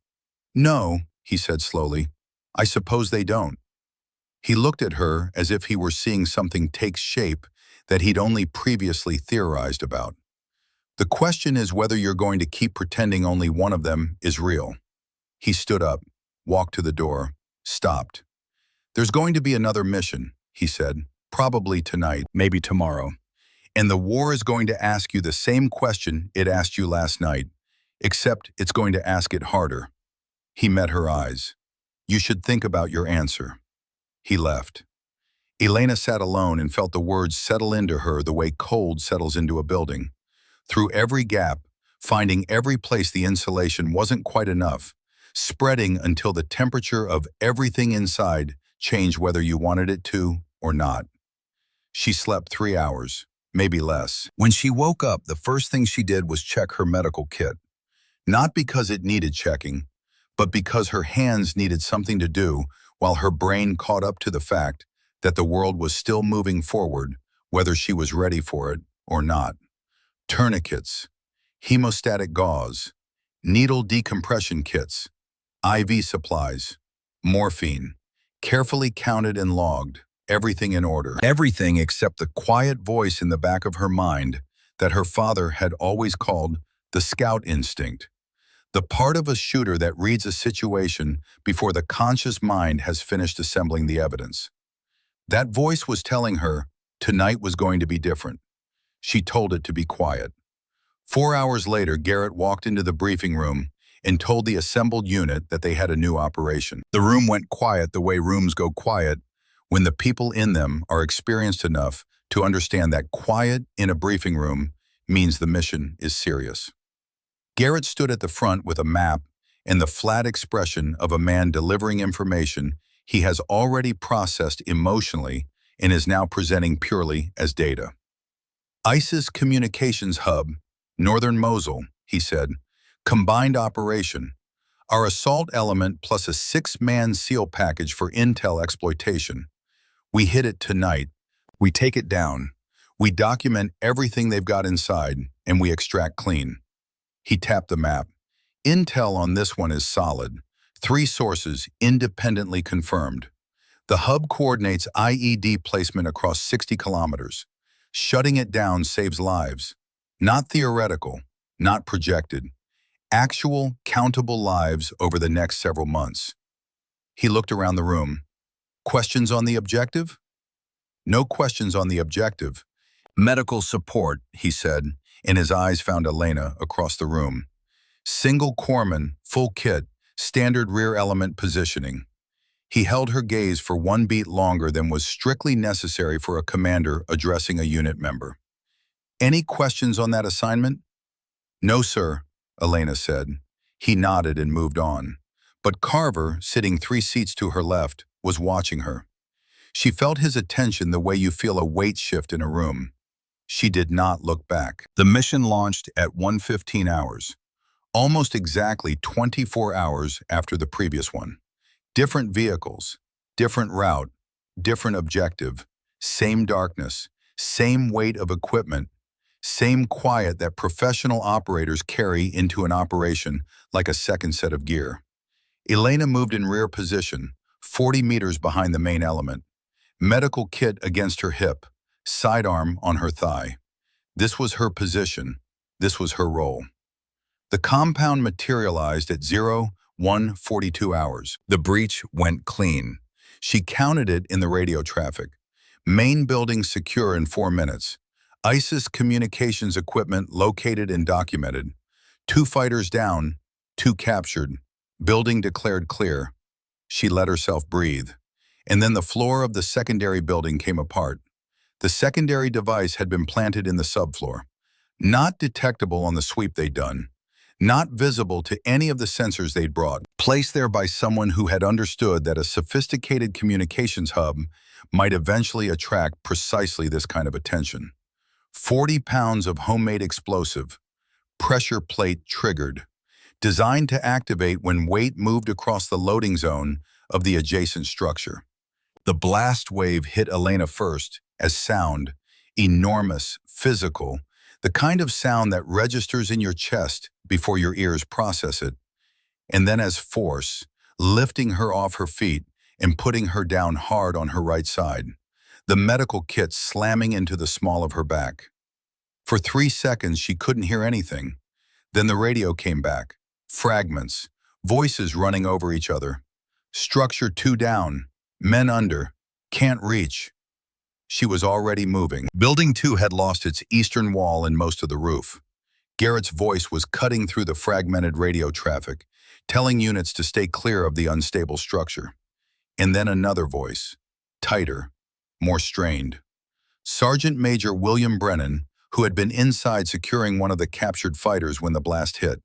"No," he said slowly. "I suppose they don't." He looked at her as if he were seeing something take shape that he'd only previously theorized about. "The question is whether you're going to keep pretending only one of them is real." He stood up, walked to the door, stopped. "There's going to be another mission," he said, "probably tonight, maybe tomorrow. And the war is going to ask you the same question it asked you last night, except it's going to ask it harder. He met her eyes. You should think about your answer. He left. Elena sat alone and felt the words settle into her the way cold settles into a building. Through every gap, finding every place the insulation wasn't quite enough, spreading until the temperature of everything inside changed whether you wanted it to or not. She slept 3 hours, maybe less. When she woke up, the first thing she did was check her medical kit. Not because it needed checking, but because her hands needed something to do while her brain caught up to the fact that the world was still moving forward, whether she was ready for it or not. Tourniquets, hemostatic gauze, needle decompression kits, IV supplies, morphine, carefully counted and logged, everything in order. Everything except the quiet voice in the back of her mind that her father had always called the scout instinct. The part of a shooter that reads a situation before the conscious mind has finished assembling the evidence. That voice was telling her tonight was going to be different. She told it to be quiet. 4 hours later, Garrett walked into the briefing room and told the assembled unit that they had a new operation. The room went quiet the way rooms go quiet when the people in them are experienced enough to understand that quiet in a briefing room means the mission is serious. Garrett stood at the front with a map and the flat expression of a man delivering information he has already processed emotionally and is now presenting purely as data. ISIS Communications Hub, Northern Mosul, he said, combined operation. Our assault element plus a 6-man SEAL package for intel exploitation. We hit it tonight. We take it down. We document everything they've got inside, and we extract clean. He tapped the map. Intel on this one is solid. 3 sources independently confirmed. The hub coordinates IED placement across 60 kilometers. Shutting it down saves lives. Not theoretical, not projected. Actual, countable lives over the next several months. He looked around the room. Questions on the objective? No questions on the objective. Medical support, he said, and his eyes found Elena across the room. Single corpsman, full kit, standard rear element positioning. He held her gaze for 1 beat longer than was strictly necessary for a commander addressing a unit member. Any questions on that assignment? No, sir, Elena said. He nodded and moved on. But Carver, sitting 3 seats to her left, was watching her. She felt his attention the way you feel a weight shift in a room. She did not look back. The mission launched at 1:15 hours. Almost exactly 24 hours after the previous one. Different vehicles, different route, different objective, same darkness, same weight of equipment, same quiet that professional operators carry into an operation like a second set of gear. Elena moved in rear position, 40 meters behind the main element. Medical kit against her hip, sidearm on her thigh. This was her position. This was her role. The compound materialized at 01:42 hours. The breach went clean. She counted it in the radio traffic. Main building secure in 4 minutes. ISIS communications equipment located and documented. 2 fighters down, 2 captured. Building declared clear. She let herself breathe. And then the floor of the secondary building came apart. The secondary device had been planted in the subfloor. Not detectable on the sweep they'd done. Not visible to any of the sensors they'd brought. Placed there by someone who had understood that a sophisticated communications hub might eventually attract precisely this kind of attention. 40 pounds of homemade explosive, pressure plate triggered, designed to activate when weight moved across the loading zone of the adjacent structure. The blast wave hit Elena first as sound, enormous, physical, the kind of sound that registers in your chest before your ears process it, and then as force, lifting her off her feet and putting her down hard on her right side, the medical kit slamming into the small of her back. For 3 seconds, she couldn't hear anything. Then the radio came back. Fragments, voices running over each other. Structure 2 down, men under, can't reach. She was already moving. Building 2 had lost its eastern wall and most of the roof. Garrett's voice was cutting through the fragmented radio traffic, telling units to stay clear of the unstable structure. And then another voice, tighter, more strained. Sergeant Major William Brennan, who had been inside securing one of the captured fighters when the blast hit.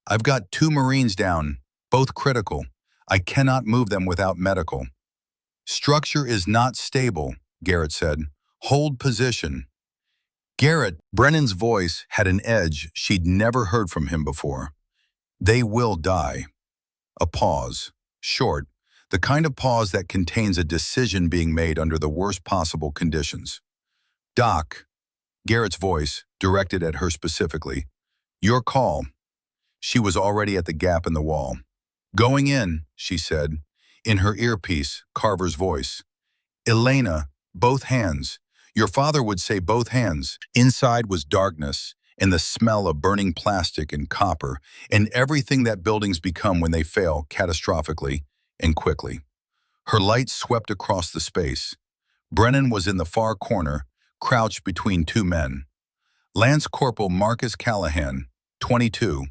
"I've got 2 Marines down, both critical. I cannot move them without medical." "Structure is not stable," Garrett said. "Hold position." Brennan's voice had an edge she'd never heard from him before. "They will die." A pause, short, the kind of pause that contains a decision being made under the worst possible conditions. "Doc," Garrett's voice, directed at her specifically. "Your call." She was already at the gap in the wall. "Going in," she said, in her earpiece, Carver's voice. "Elena, both hands. Your father would say both hands." Inside was darkness and the smell of burning plastic and copper and everything that buildings become when they fail catastrophically and quickly. Her light swept across the space. Brennan was in the far corner, crouched between 2 men. Lance Corporal Marcus Callahan, 22,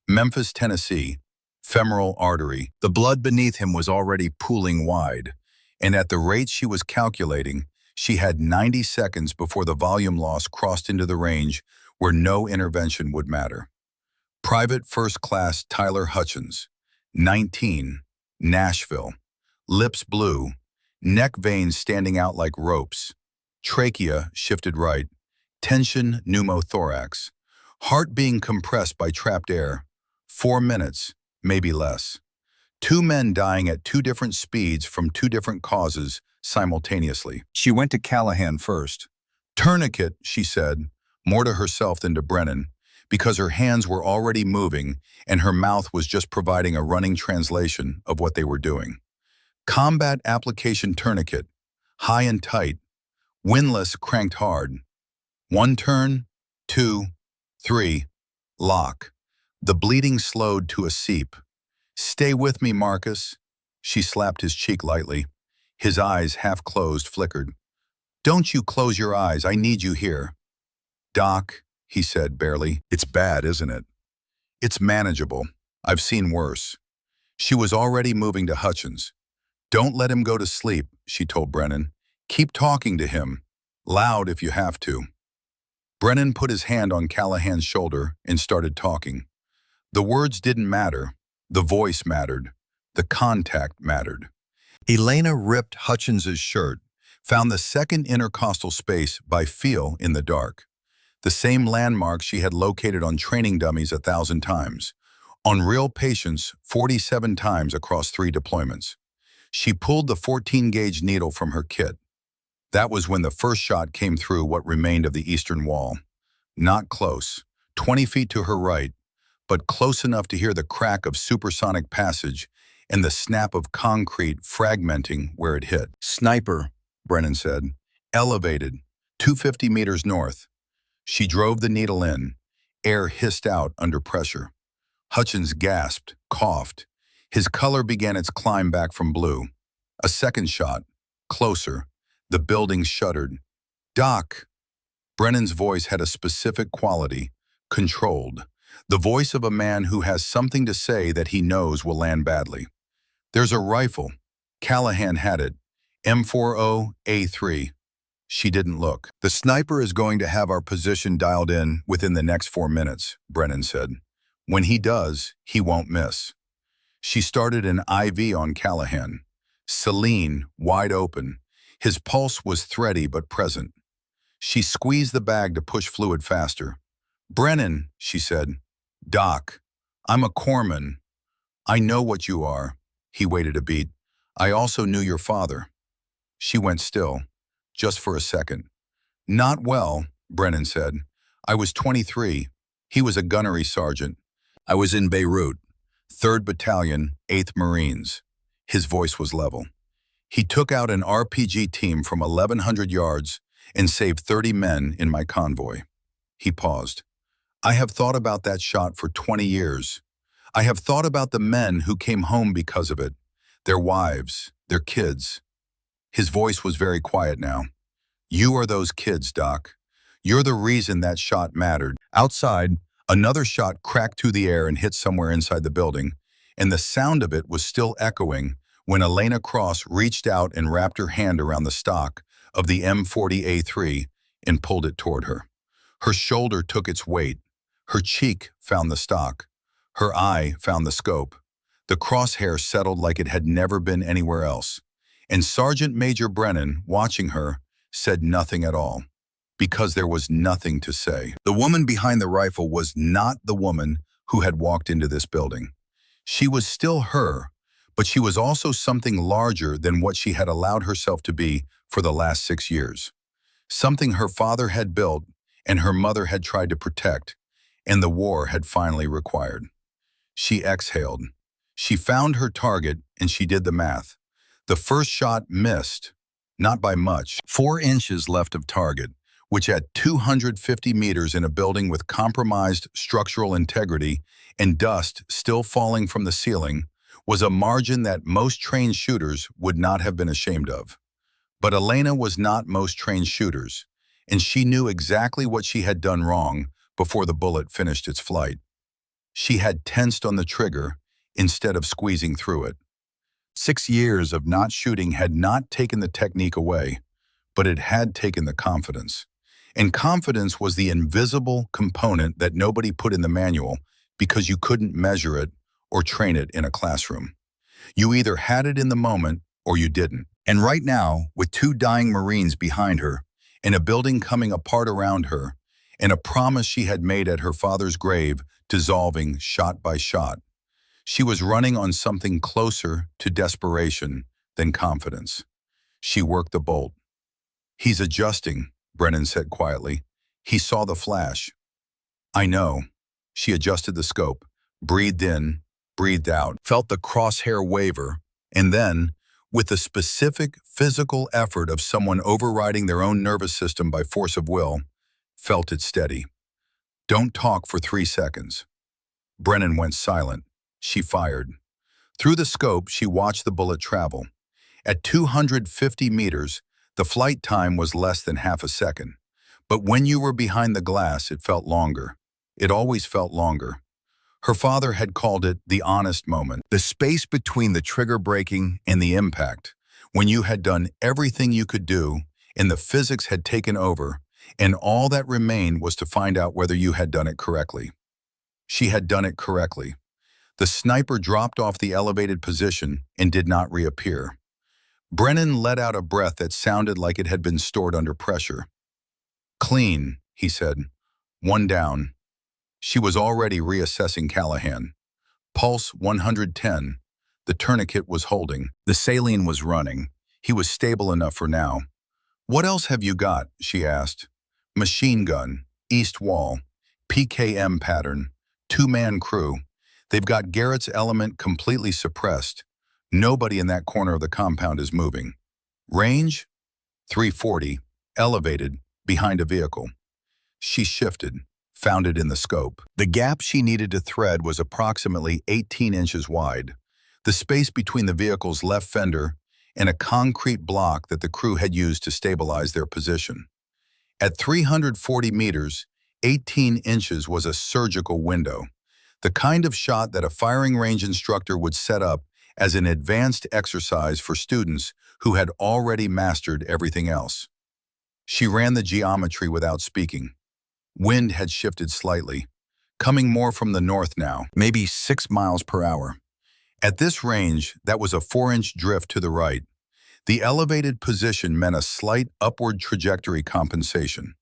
Memphis, Tennessee, femoral artery. The blood beneath him was already pooling wide, and at the rate she was calculating, she had 90 seconds before the volume loss crossed into the range where no intervention would matter. Private First Class Tyler Hutchins, 19, Nashville, lips blue, neck veins standing out like ropes, trachea shifted right, tension pneumothorax, heart being compressed by trapped air, 4 minutes, maybe less. 2 men dying at 2 different speeds from 2 different causes simultaneously. She went to Callahan first. "Tourniquet," she said, more to herself than to Brennan, because her hands were already moving and her mouth was just providing a running translation of what they were doing. "Combat application tourniquet, high and tight, windlass cranked hard. 1 turn, 2, 3, lock." The bleeding slowed to a seep. "Stay with me, Marcus." She slapped his cheek lightly. His eyes, half closed, flickered. "Don't you close your eyes, I need you here." "Doc," he said barely. "It's bad, isn't it?" "It's manageable. I've seen worse." She was already moving to Hutchins. "Don't let him go to sleep," she told Brennan. "Keep talking to him. Loud if you have to." Brennan put his hand on Callahan's shoulder and started talking. The words didn't matter. The voice mattered. The contact mattered. Elena ripped Hutchins's shirt, found the second intercostal space by feel in the dark. The same landmark she had located on training dummies 1,000 times. On real patients 47 times across 3 deployments. She pulled the 14-gauge needle from her kit. That was when the first shot came through what remained of the eastern wall. Not close, 20 feet to her right, but close enough to hear the crack of supersonic passage and the snap of concrete fragmenting where it hit. "Sniper," Brennan said. "Elevated, 250 meters north." She drove the needle in. Air hissed out under pressure. Hutchins gasped, coughed. His color began its climb back from blue. A second shot, closer. The building shuddered. "Doc." Brennan's voice had a specific quality, controlled. The voice of a man who has something to say that he knows will land badly. "There's a rifle." Callahan had it. M40A3. She didn't look. "The sniper is going to have our position dialed in within the next 4 minutes, Brennan said. "When he does, he won't miss." She started an IV on Callahan. Saline, wide open. His pulse was thready but present. She squeezed the bag to push fluid faster. "Brennan," she said. "Doc, I'm a corpsman. I know what you are." He waited a beat. "I also knew your father." She went still, just for a second. "Not well," Brennan said. "I was 23. He was a gunnery sergeant. I was in Beirut, 3rd Battalion, 8th Marines." His voice was level. "He took out an RPG team from 1,100 yards and saved 30 men in my convoy." He paused. "I have thought about that shot for 20 years. I have thought about the men who came home because of it, their wives, their kids." His voice was very quiet now. You are those kids, Doc. You're the reason that shot mattered. Outside, another shot cracked through the air and hit somewhere inside the building, and the sound of it was still echoing when Elena Cross reached out and wrapped her hand around the stock of the M40A3 and pulled it toward her. Her shoulder took its weight. Her cheek found the stock. Her eye found the scope. The crosshair settled like it had never been anywhere else. And Sergeant Major Brennan, watching her, said nothing at all, because there was nothing to say. The woman behind the rifle was not the woman who had walked into this building. She was still her, but she was also something larger than what she had allowed herself to be for the last 6 years. Something her father had built and her mother had tried to protect, and the war had finally required. She exhaled. She found her target and she did the math. The first shot missed, not by much. 4 inches left of target, which at 250 meters in a building with compromised structural integrity and dust still falling from the ceiling, was a margin that most trained shooters would not have been ashamed of. But Elena was not most trained shooters, and she knew exactly what she had done wrong before the bullet finished its flight. She had tensed on the trigger instead of squeezing through it. 6 years of not shooting had not taken the technique away, but it had taken the confidence. And confidence was the invisible component that nobody put in the manual because you couldn't measure it or train it in a classroom. You either had it in the moment or you didn't. And right now, with 2 dying Marines behind her, and a building coming apart around her, and a promise she had made at her father's grave dissolving shot by shot, she was running on something closer to desperation than confidence. She worked the bolt. "He's adjusting," Brennan said quietly. He saw the flash. "I know." She adjusted the scope, breathed in, breathed out, felt the crosshair waver, and then, with the specific physical effort of someone overriding their own nervous system by force of will, felt it steady. "Don't talk for 3 seconds." Brennan went silent. She fired. Through the scope, she watched the bullet travel. At 250 meters, the flight time was less than half a second. But when you were behind the glass, it felt longer. It always felt longer. Her father had called it the honest moment, the space between the trigger breaking and the impact, when you had done everything you could do and the physics had taken over, and all that remained was to find out whether you had done it correctly. She had done it correctly. The sniper dropped off the elevated position and did not reappear. Brennan let out a breath that sounded like it had been stored under pressure. "Clean," he said. "1 down." She was already reassessing Callahan. Pulse 110. The tourniquet was holding. The saline was running. He was stable enough for now. "What else have you got?" she asked. "Machine gun, east wall, PKM pattern, 2-man crew. They've got Garrett's element completely suppressed. Nobody in that corner of the compound is moving. Range? 340, elevated, behind a vehicle." She shifted, found it in the scope. The gap she needed to thread was approximately 18 inches wide, the space between the vehicle's left fender and a concrete block that the crew had used to stabilize their position. At 340 meters, 18 inches was a surgical window, the kind of shot that a firing range instructor would set up as an advanced exercise for students who had already mastered everything else. She ran the geometry without speaking. Wind had shifted slightly, coming more from the north now, maybe 6 miles per hour. At this range, that was a 4-inch drift to the right. The elevated position meant a slight upward trajectory compensation.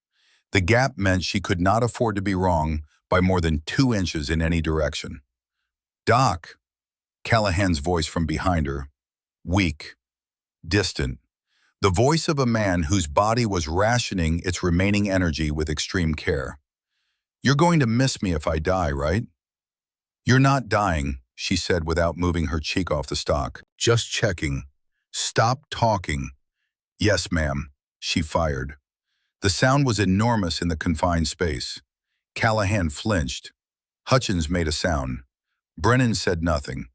The gap meant she could not afford to be wrong by more than 2 inches in any direction. "Doc," Callahan's voice from behind her, weak, distant, the voice of a man whose body was rationing its remaining energy with extreme care. "You're going to miss me if I die, right?" "You're not dying," she said without moving her cheek off the stock. "Just checking. Stop talking." "Yes, ma'am," she fired. The sound was enormous in the confined space. Callahan flinched. Hutchins made a sound. Brennan said nothing.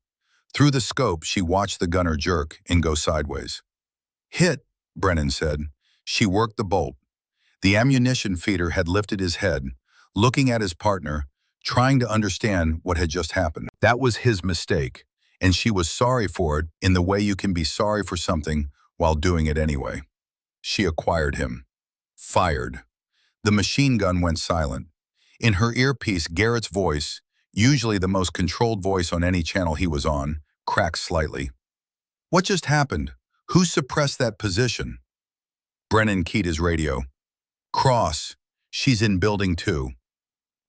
Through the scope, she watched the gunner jerk and go sideways. "Hit," Brennan said. She worked the bolt. The ammunition feeder had lifted his head, looking at his partner, trying to understand what had just happened. That was his mistake, and she was sorry for it in the way you can be sorry for something while doing it anyway. She acquired him. Fired. The machine gun went silent. In her earpiece, Garrett's voice, usually the most controlled voice on any channel he was on, cracked slightly. What just happened? Who suppressed that position? Brennan keyed his radio. Cross, she's in building 2.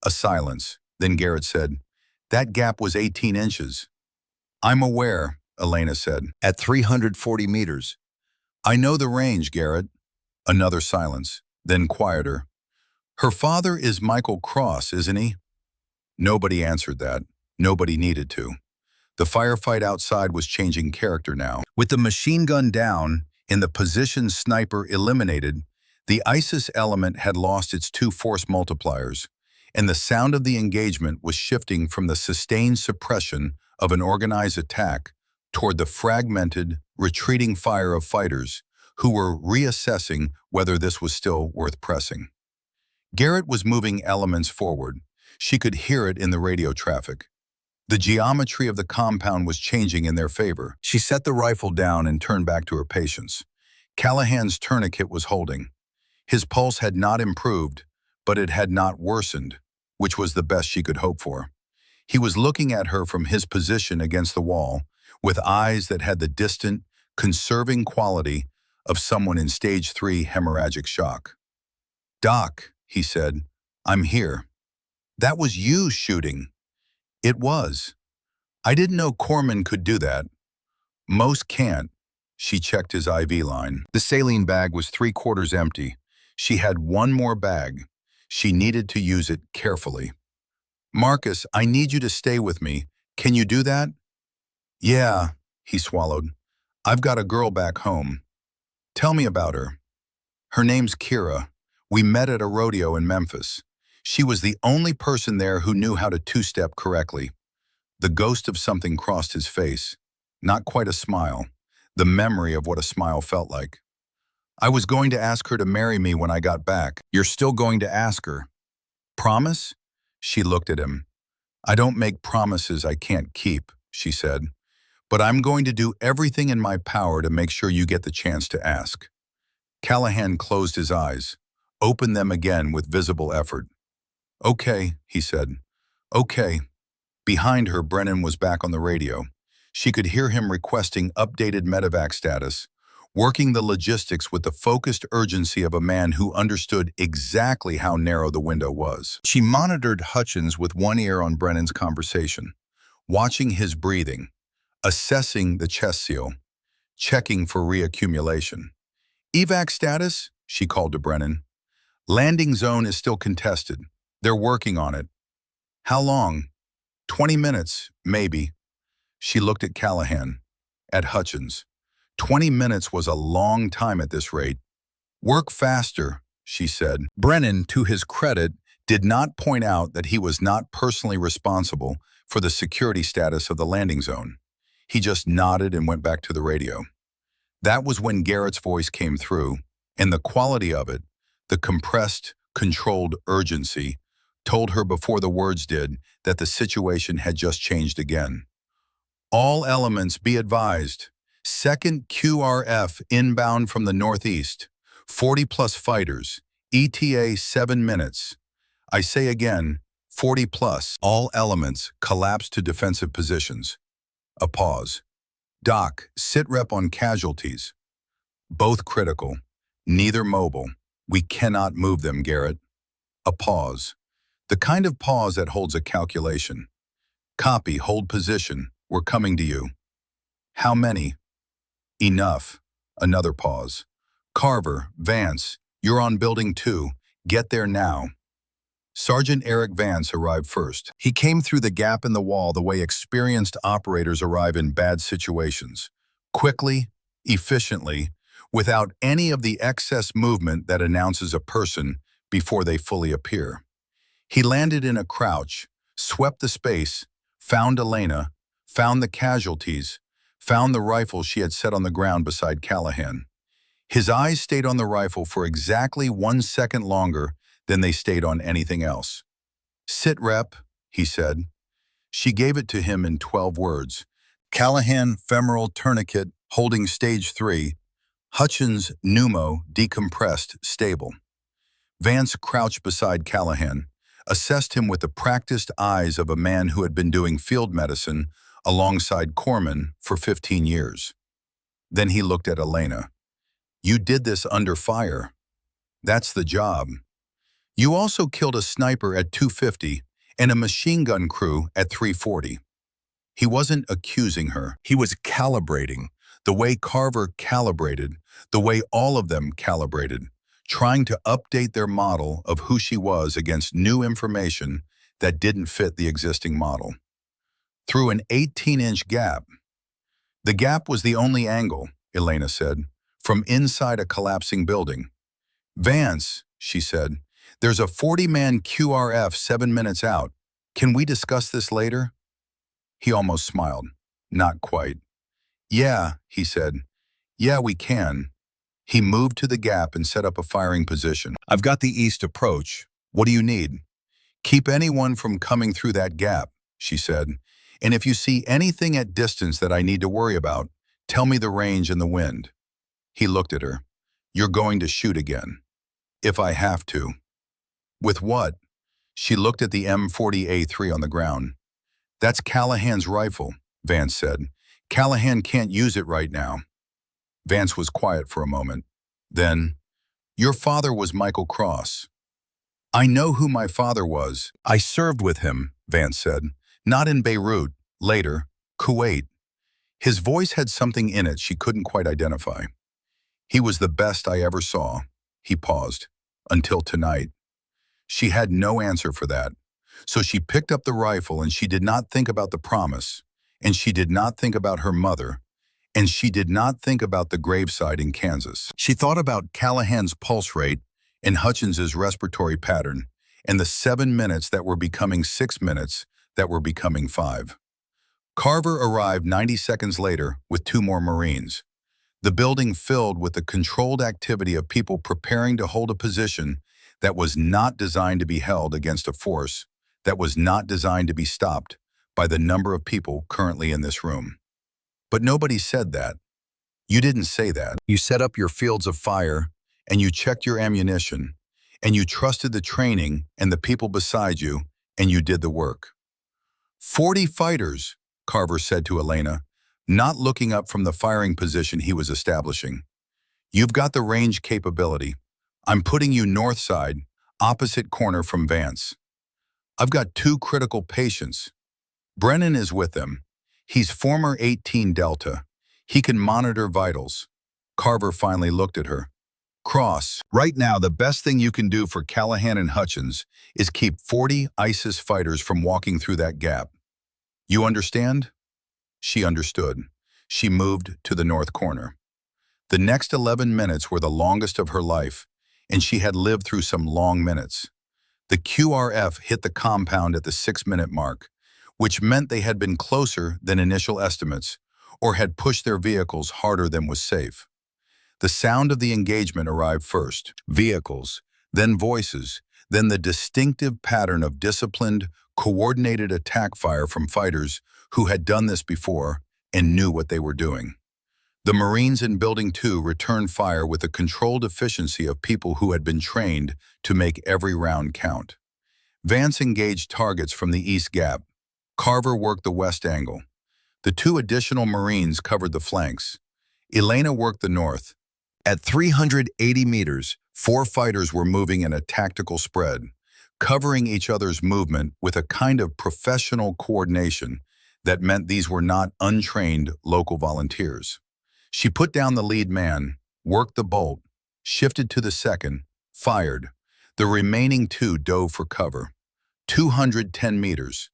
A silence. Then Garrett said, that gap was 18 inches. I'm aware, Elena said. At 340 meters. I know the range, Garrett. Another silence, then quieter. Her father is Michael Cross, isn't he? Nobody answered that. Nobody needed to. The firefight outside was changing character now. With the machine gun down and the position sniper eliminated, the ISIS element had lost its 2 force multipliers, and the sound of the engagement was shifting from the sustained suppression of an organized attack toward the fragmented, retreating fire of fighters who were reassessing whether this was still worth pressing. Garrett was moving elements forward. She could hear it in the radio traffic. The geometry of the compound was changing in their favor. She set the rifle down and turned back to her patients. Callahan's tourniquet was holding. His pulse had not improved, but it had not worsened, which was the best she could hope for. He was looking at her from his position against the wall, with eyes that had the distant, conserving quality of someone in stage 3 hemorrhagic shock. Doc, he said, I'm here. That was you shooting. It was. I didn't know corpsmen could do that. Most can't. She checked his IV line. The saline bag was 3/4 empty. She had one more bag. She needed to use it carefully. Marcus, I need you to stay with me. Can you do that? Yeah, he swallowed. I've got a girl back home. Tell me about her. Her name's Kira. We met at a rodeo in Memphis. She was the only person there who knew how to two-step correctly. The ghost of something crossed his face. Not quite a smile. The memory of what a smile felt like. I was going to ask her to marry me when I got back. You're still going to ask her? Promise? She looked at him. I don't make promises I can't keep, she said. But I'm going to do everything in my power to make sure you get the chance to ask. Callahan closed his eyes, opened them again with visible effort. Okay, he said. Okay. Behind her, Brennan was back on the radio. She could hear him requesting updated medevac status, working the logistics with the focused urgency of a man who understood exactly how narrow the window was. She monitored Hutchins with one ear on Brennan's conversation, watching his breathing, assessing the chest seal, checking for reaccumulation. Evac status, she called to Brennan. Landing zone is still contested. They're working on it. How long? 20 minutes, maybe. She looked at Callahan, at Hutchins. 20 minutes was a long time at this rate. Work faster, she said. Brennan, to his credit, did not point out that he was not personally responsible for the security status of the landing zone. He just nodded and went back to the radio. That was when Garrett's voice came through, and the quality of it, the compressed, controlled urgency, told her before the words did that the situation had just changed again. All elements be advised. Second QRF inbound from the northeast. 40+ fighters. ETA 7 minutes. I say again, 40+. All elements collapse to defensive positions. A pause. Doc, sit rep on casualties. Both critical. Neither mobile. We cannot move them, Garrett. A pause. The kind of pause that holds a calculation. Copy, hold position. We're coming to you. How many? Enough. Another pause. Carver, Vance, you're on building 2. Get there now. Sergeant Eric Vance arrived first. He came through the gap in the wall the way experienced operators arrive in bad situations. Quickly, efficiently, without any of the excess movement that announces a person before they fully appear. He landed in a crouch, swept the space, found Elena, found the casualties, found the rifle she had set on the ground beside Callahan. His eyes stayed on the rifle for exactly 1 second longer than they stayed on anything else. "Sit, Rep," he said. She gave it to him in 12 words. Callahan femoral tourniquet holding stage 3, Hutchins pneumo decompressed stable. Vance crouched beside Callahan, assessed him with the practiced eyes of a man who had been doing field medicine alongside corpsmen for 15 years. Then he looked at Elena. "You did this under fire. That's the job. You also killed a sniper at 250 and a machine gun crew at 340. He wasn't accusing her. He was calibrating, the way Carver calibrated, the way all of them calibrated, trying to update their model of who she was against new information that didn't fit the existing model. Through an 18-inch gap. The gap was the only angle, Elena said, from inside a collapsing building. "Vance," she said, "there's a 40-man QRF 7 minutes out. Can we discuss this later?" He almost smiled. Not quite. "Yeah," he said. "Yeah, we can." He moved to the gap and set up a firing position. "I've got the east approach. What do you need?" "Keep anyone from coming through that gap," she said. "And if you see anything at distance that I need to worry about, tell me the range and the wind." He looked at her. "You're going to shoot again." "If I have to." "With what?" She looked at the M40A3 on the ground. "That's Callahan's rifle," Vance said. "Callahan can't use it right now." Vance was quiet for a moment. Then, "Your father was Michael Cross." "I know who my father was. I served with him," Vance said. "Not in Beirut. Later, Kuwait." His voice had something in it she couldn't quite identify. "He was the best I ever saw." He paused. "Until tonight." She had no answer for that. So she picked up the rifle and she did not think about the promise. And she did not think about her mother. And she did not think about the gravesite in Kansas. She thought about Callahan's pulse rate and Hutchins's respiratory pattern and the 7 minutes that were becoming 6 minutes that were becoming 5. Carver arrived 90 seconds later with 2 more Marines. The building filled with the controlled activity of people preparing to hold a position that was not designed to be held against a force that was not designed to be stopped by the number of people currently in this room. But nobody said that. You didn't say that. You set up your fields of fire, and you checked your ammunition, and you trusted the training and the people beside you, and you did the work. 40 fighters, Carver said to Elena, not looking up from the firing position he was establishing. "You've got the range capability. I'm putting you north side, opposite corner from Vance. I've got 2 critical patients. Brennan is with them. He's former 18 Delta. He can monitor vitals." Carver finally looked at her. "Cross, right now the best thing you can do for Callahan and Hutchins is keep 40 ISIS fighters from walking through that gap. You understand?" She understood. She moved to the north corner. The next 11 minutes were the longest of her life, and she had lived through some long minutes. The QRF hit the compound at the 6-minute mark, which meant they had been closer than initial estimates or had pushed their vehicles harder than was safe. The sound of the engagement arrived first. Vehicles, then voices, then the distinctive pattern of disciplined, coordinated attack fire from fighters who had done this before and knew what they were doing. The Marines in Building 2 returned fire with the controlled efficiency of people who had been trained to make every round count. Vance engaged targets from the east gap. Carver worked the west angle. The 2 additional Marines covered the flanks. Elena worked the north. At 380 meters, 4 fighters were moving in a tactical spread, covering each other's movement with a kind of professional coordination that meant these were not untrained local volunteers. She put down the lead man, worked the bolt, shifted to the second, fired. The remaining 2 dove for cover. 210 meters.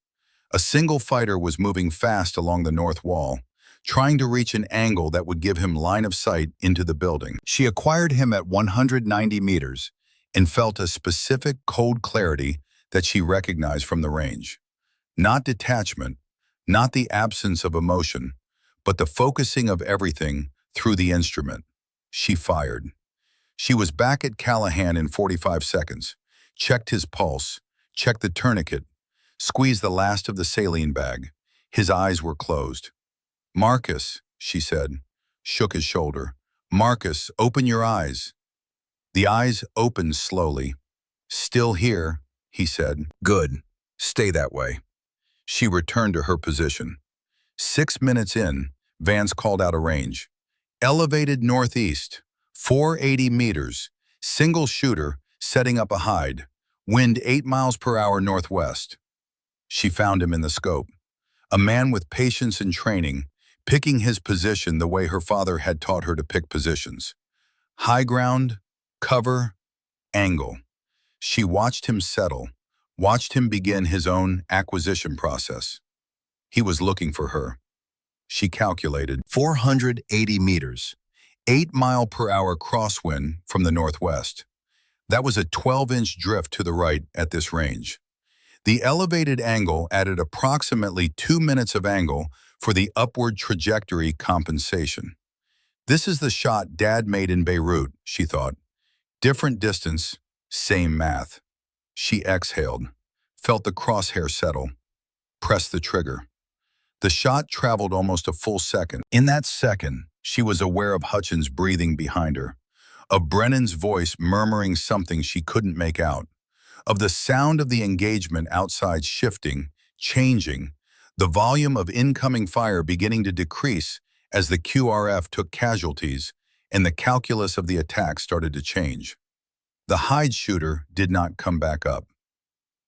A single fighter was moving fast along the north wall, trying to reach an angle that would give him line of sight into the building. She acquired him at 190 meters and felt a specific cold clarity that she recognized from the range. Not detachment, not the absence of emotion, but the focusing of everything through the instrument. She fired. She was back at Callahan in 45 seconds, checked his pulse, checked the tourniquet, squeezed the last of the saline bag. His eyes were closed. "Marcus," she said, shook his shoulder. "Marcus, open your eyes." The eyes opened slowly. "Still here," he said. "Good. Stay that way." She returned to her position. 6 minutes in, Vance called out a range. "Elevated northeast, 480 meters, single shooter, setting up a hide, wind 8 miles per hour northwest." She found him in the scope. A man with patience and training, picking his position the way her father had taught her to pick positions. High ground, cover, angle. She watched him settle, watched him begin his own acquisition process. He was looking for her. She calculated 480 meters, 8-mile-per-hour crosswind from the northwest. That was a 12-inch drift to the right at this range. The elevated angle added approximately 2 minutes of angle for the upward trajectory compensation. This is the shot Dad made in Beirut, she thought. Different distance, same math. She exhaled, felt the crosshair settle, pressed the trigger. The shot traveled almost a full second. In that second, she was aware of Hutchins breathing behind her, of Brennan's voice murmuring something she couldn't make out, of the sound of the engagement outside shifting, changing, the volume of incoming fire beginning to decrease as the QRF took casualties and the calculus of the attack started to change. The hide shooter did not come back up.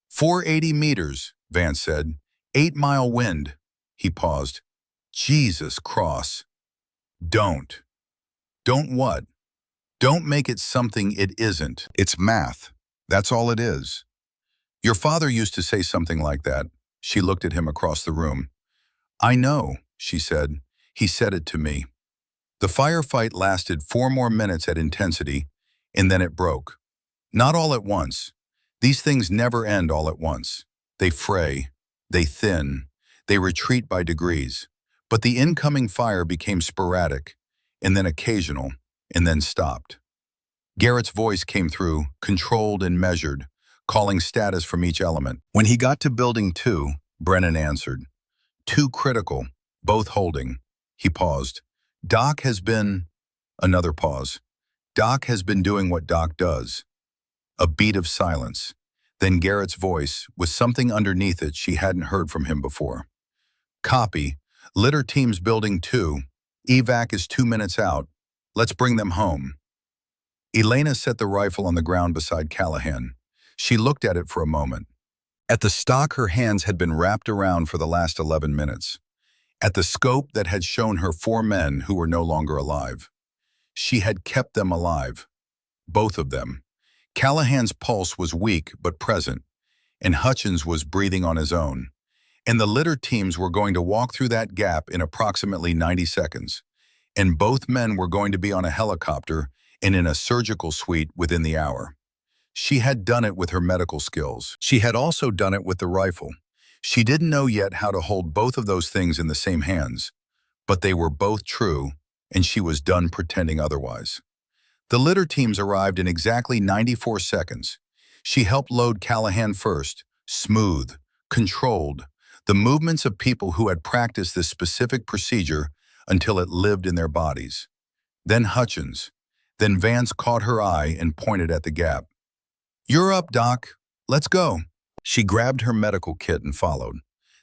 480 meters, Vance said. 8-mile wind. He paused. Jesus Cross. Don't. Don't what? Don't make it something it isn't. It's math. That's all it is. Your father used to say something like that. She looked at him across the room. I know, she said. He said it to me. The firefight lasted 4 more minutes at intensity, and then it broke. Not all at once. These things never end all at once. They fray, they thin, they retreat by degrees. But the incoming fire became sporadic, and then occasional, and then stopped. Garrett's voice came through, controlled and measured, calling status from each element. When he got to Building 2, Brennan answered. 2 critical, both holding. He paused. Doc has been... Another pause. Doc has been doing what Doc does. A beat of silence. Then Garrett's voice, with something underneath it she hadn't heard from him before. Copy. Litter team's Building 2. Evac is 2 minutes out. Let's bring them home. Elena set the rifle on the ground beside Callahan. She looked at it for a moment. At the stock her hands had been wrapped around for the last 11 minutes. At the scope that had shown her 4 men who were no longer alive. She had kept them alive. Both of them. Callahan's pulse was weak but present, and Hutchins was breathing on his own. And the litter teams were going to walk through that gap in approximately 90 seconds. And both men were going to be on a helicopter and in a surgical suite within the hour. She had done it with her medical skills. She had also done it with the rifle. She didn't know yet how to hold both of those things in the same hands, but they were both true, and she was done pretending otherwise. The litter teams arrived in exactly 94 seconds. She helped load Callahan first, smooth, controlled, the movements of people who had practiced this specific procedure until it lived in their bodies. Then Hutchins. Then Vance caught her eye and pointed at the gap. You're up, Doc. Let's go. She grabbed her medical kit and followed.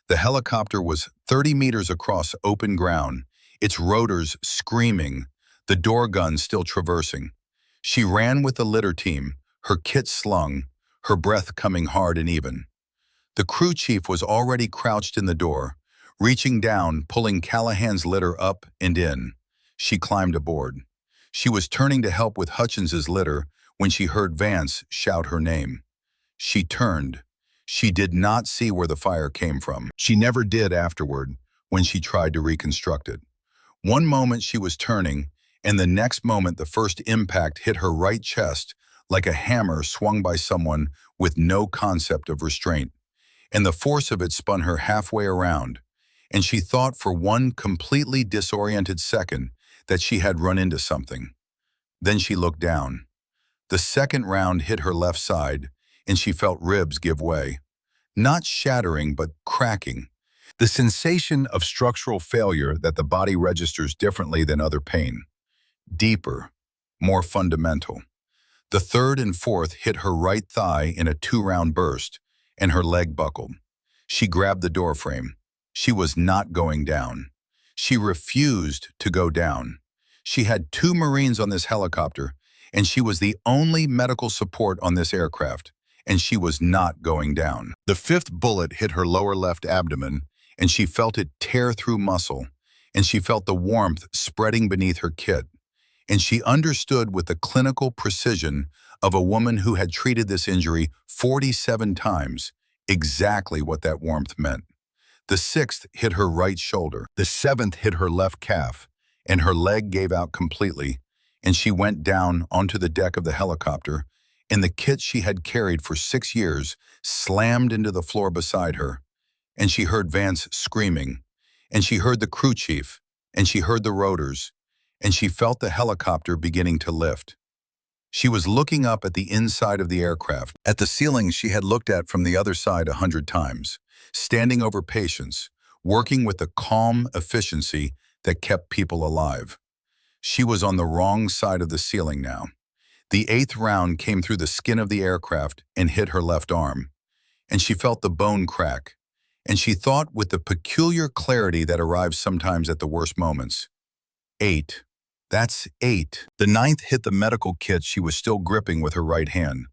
The helicopter was 30 meters across open ground, its rotors screaming, the door gun still traversing. She ran with the litter team, her kit slung, her breath coming hard and even. The crew chief was already crouched in the door, reaching down, pulling Callahan's litter up and in. She climbed aboard. She was turning to help with Hutchins's litter when she heard Vance shout her name. She turned. She did not see where the fire came from. She never did afterward when she tried to reconstruct it. One moment she was turning, and the next moment the first impact hit her right chest like a hammer swung by someone with no concept of restraint. And the force of it spun her halfway around, and she thought for one completely disoriented second that she had run into something. Then she looked down. The second round hit her left side, and she felt ribs give way. Not shattering, but cracking. The sensation of structural failure that the body registers differently than other pain. Deeper, more fundamental. The third and fourth hit her right thigh in a 2-round burst, and her leg buckled. She grabbed the doorframe. She was not going down. She refused to go down. She had 2 Marines on this helicopter, and she was the only medical support on this aircraft, and she was not going down. The 5th bullet hit her lower left abdomen, and she felt it tear through muscle, and she felt the warmth spreading beneath her kit. And she understood with the clinical precision of a woman who had treated this injury 47 times exactly what that warmth meant. The 6th hit her right shoulder. The 7th hit her left calf, and her leg gave out completely, and she went down onto the deck of the helicopter, and the kit she had carried for 6 years slammed into the floor beside her, and she heard Vance screaming, and she heard the crew chief, and she heard the rotors, and she felt the helicopter beginning to lift. She was looking up at the inside of the aircraft, at the ceiling she had looked at from the other side 100 times, standing over patients, working with the calm efficiency that kept people alive. She was on the wrong side of the ceiling now. The 8th round came through the skin of the aircraft and hit her left arm, and she felt the bone crack, and she thought with the peculiar clarity that arrives sometimes at the worst moments. 8. That's 8. The 9th hit the medical kit she was still gripping with her right hand,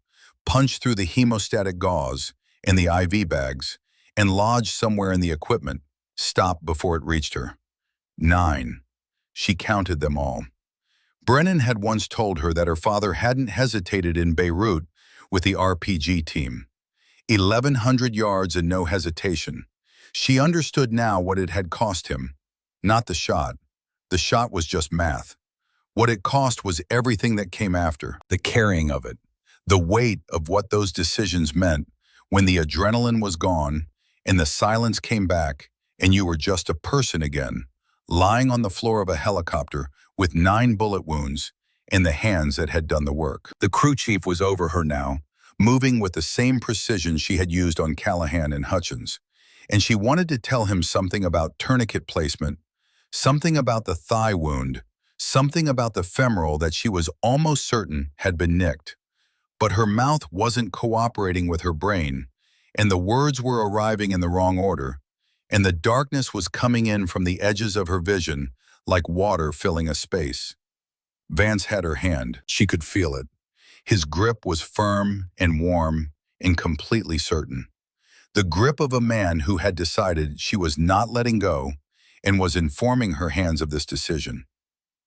punched through the hemostatic gauze and the IV bags, and lodged somewhere in the equipment, stopped before it reached her. 9. She counted them all. Brennan had once told her that her father hadn't hesitated in Beirut with the RPG team. 1,100 yards and no hesitation. She understood now what it had cost him. Not the shot. The shot was just math. What it cost was everything that came after, the carrying of it, the weight of what those decisions meant when the adrenaline was gone and the silence came back and you were just a person again, lying on the floor of a helicopter with 9 bullet wounds and the hands that had done the work. The crew chief was over her now, moving with the same precision she had used on Callahan and Hutchins, and she wanted to tell him something about tourniquet placement, something about the thigh wound, something about the femoral that she was almost certain had been nicked. But her mouth wasn't cooperating with her brain, and the words were arriving in the wrong order, and the darkness was coming in from the edges of her vision like water filling a space. Vance had her hand. She could feel it. His grip was firm and warm and completely certain. The grip of a man who had decided she was not letting go and was informing her hands of this decision.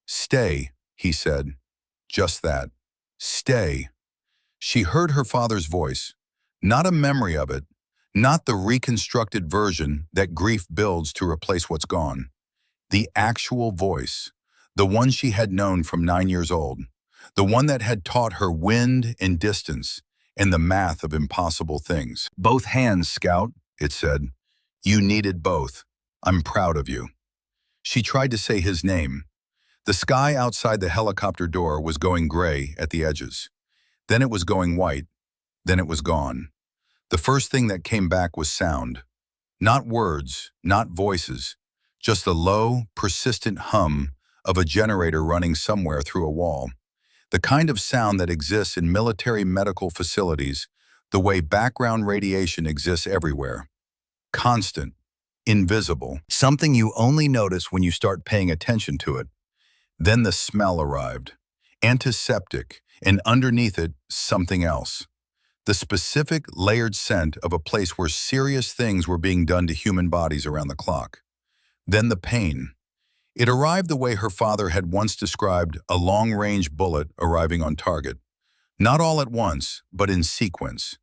"Stay," he said. Just that. Stay. She heard her father's voice, not a memory of it, not the reconstructed version that grief builds to replace what's gone. The actual voice, the one she had known from 9 years old, the one that had taught her wind and distance and the math of impossible things. "Both hands, Scout," it said. "You needed both. I'm proud of you." She tried to say his name. The sky outside the helicopter door was going gray at the edges. Then it was going white. Then it was gone. The first thing that came back was sound. Not words, not voices, just the low, persistent hum of a generator running somewhere through a wall. The kind of sound that exists in military medical facilities, the way background radiation exists everywhere. Constant, invisible, something you only notice when you start paying attention to it. Then the smell arrived, antiseptic, and underneath it, something else. The specific, layered scent of a place where serious things were being done to human bodies around the clock. Then the pain. It arrived the way her father had once described a long-range bullet arriving on target. Not all at once, but in sequence.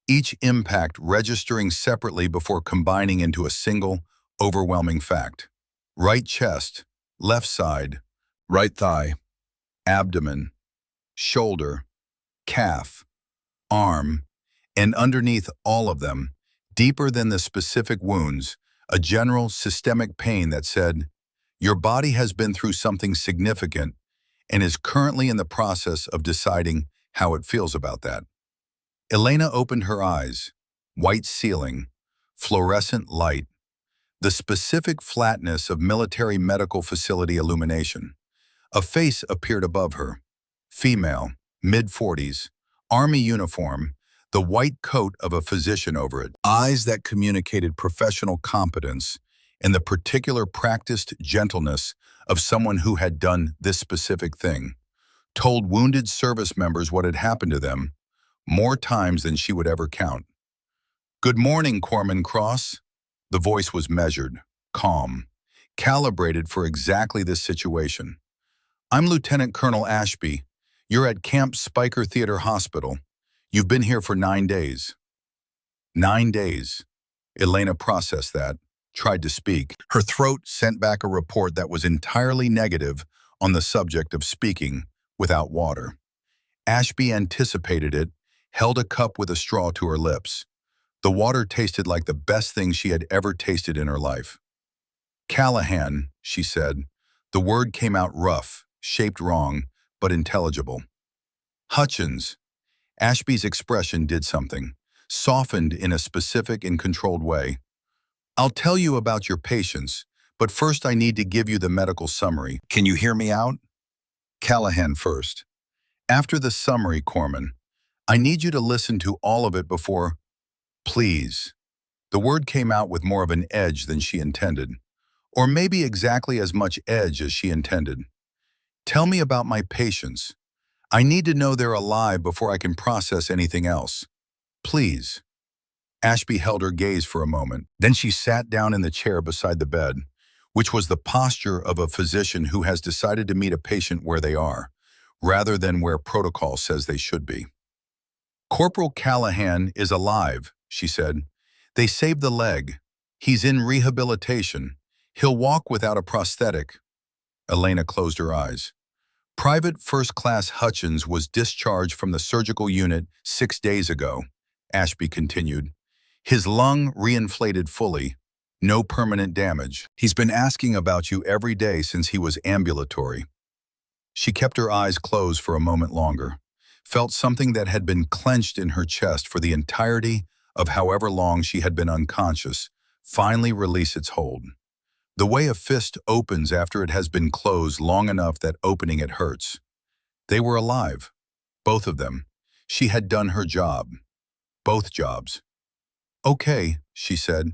Each impact registering separately before combining into a single, overwhelming fact. Right chest, left side, right thigh, abdomen, shoulder, calf, arm, and underneath all of them, deeper than the specific wounds, a general systemic pain that said, "Your body has been through something significant, and is currently in the process of deciding how it feels about that. Elena opened her eyes. White ceiling, fluorescent light, the specific flatness of military medical facility illumination. A face appeared above her. Female, mid-40s, army uniform, the white coat of a physician over it. Eyes that communicated professional competence and the particular practiced gentleness of someone who had done this specific thing. Told wounded service members what had happened to them more times than she would ever count. "Good morning, Corpsman Cross." The voice was measured, calm, calibrated for exactly this situation. "I'm Lieutenant Colonel Ashby. You're at Camp Spiker Theater Hospital. You've been here for 9 days." 9 days. Elena processed that, tried to speak. Her throat sent back a report that was entirely negative on the subject of speaking without water. Ashby anticipated it, held a cup with a straw to her lips. The water tasted like the best thing she had ever tasted in her life. "Callahan," she said. The word came out rough, shaped wrong, but intelligible. "Hutchins." Ashby's expression did something, softened in a specific and controlled way. "I'll tell you about your patients, but first I need to give you the medical summary. Can you hear me out?" Callahan first. "After the summary, Corpsman, I need you to listen to all of it before—" "Please." The word came out with more of an edge than she intended, or maybe exactly as much edge as she intended. "Tell me about my patients. I need to know they're alive before I can process anything else. Please." Ashby held her gaze for a moment. Then she sat down in the chair beside the bed, which was the posture of a physician who has decided to meet a patient where they are, rather than where protocol says they should be. "Corporal Callahan is alive," she said. "They saved the leg. He's in rehabilitation. He'll walk without a prosthetic." Elena closed her eyes. "Private First Class Hutchins was discharged from the surgical unit 6 days ago," Ashby continued. "His lung reinflated fully. No permanent damage. He's been asking about you every day since he was ambulatory." She kept her eyes closed for a moment longer, felt something that had been clenched in her chest for the entirety of however long she had been unconscious finally release its hold. The way a fist opens after it has been closed long enough that opening it hurts. They were alive, both of them. She had done her job. Both jobs. "Okay," she said.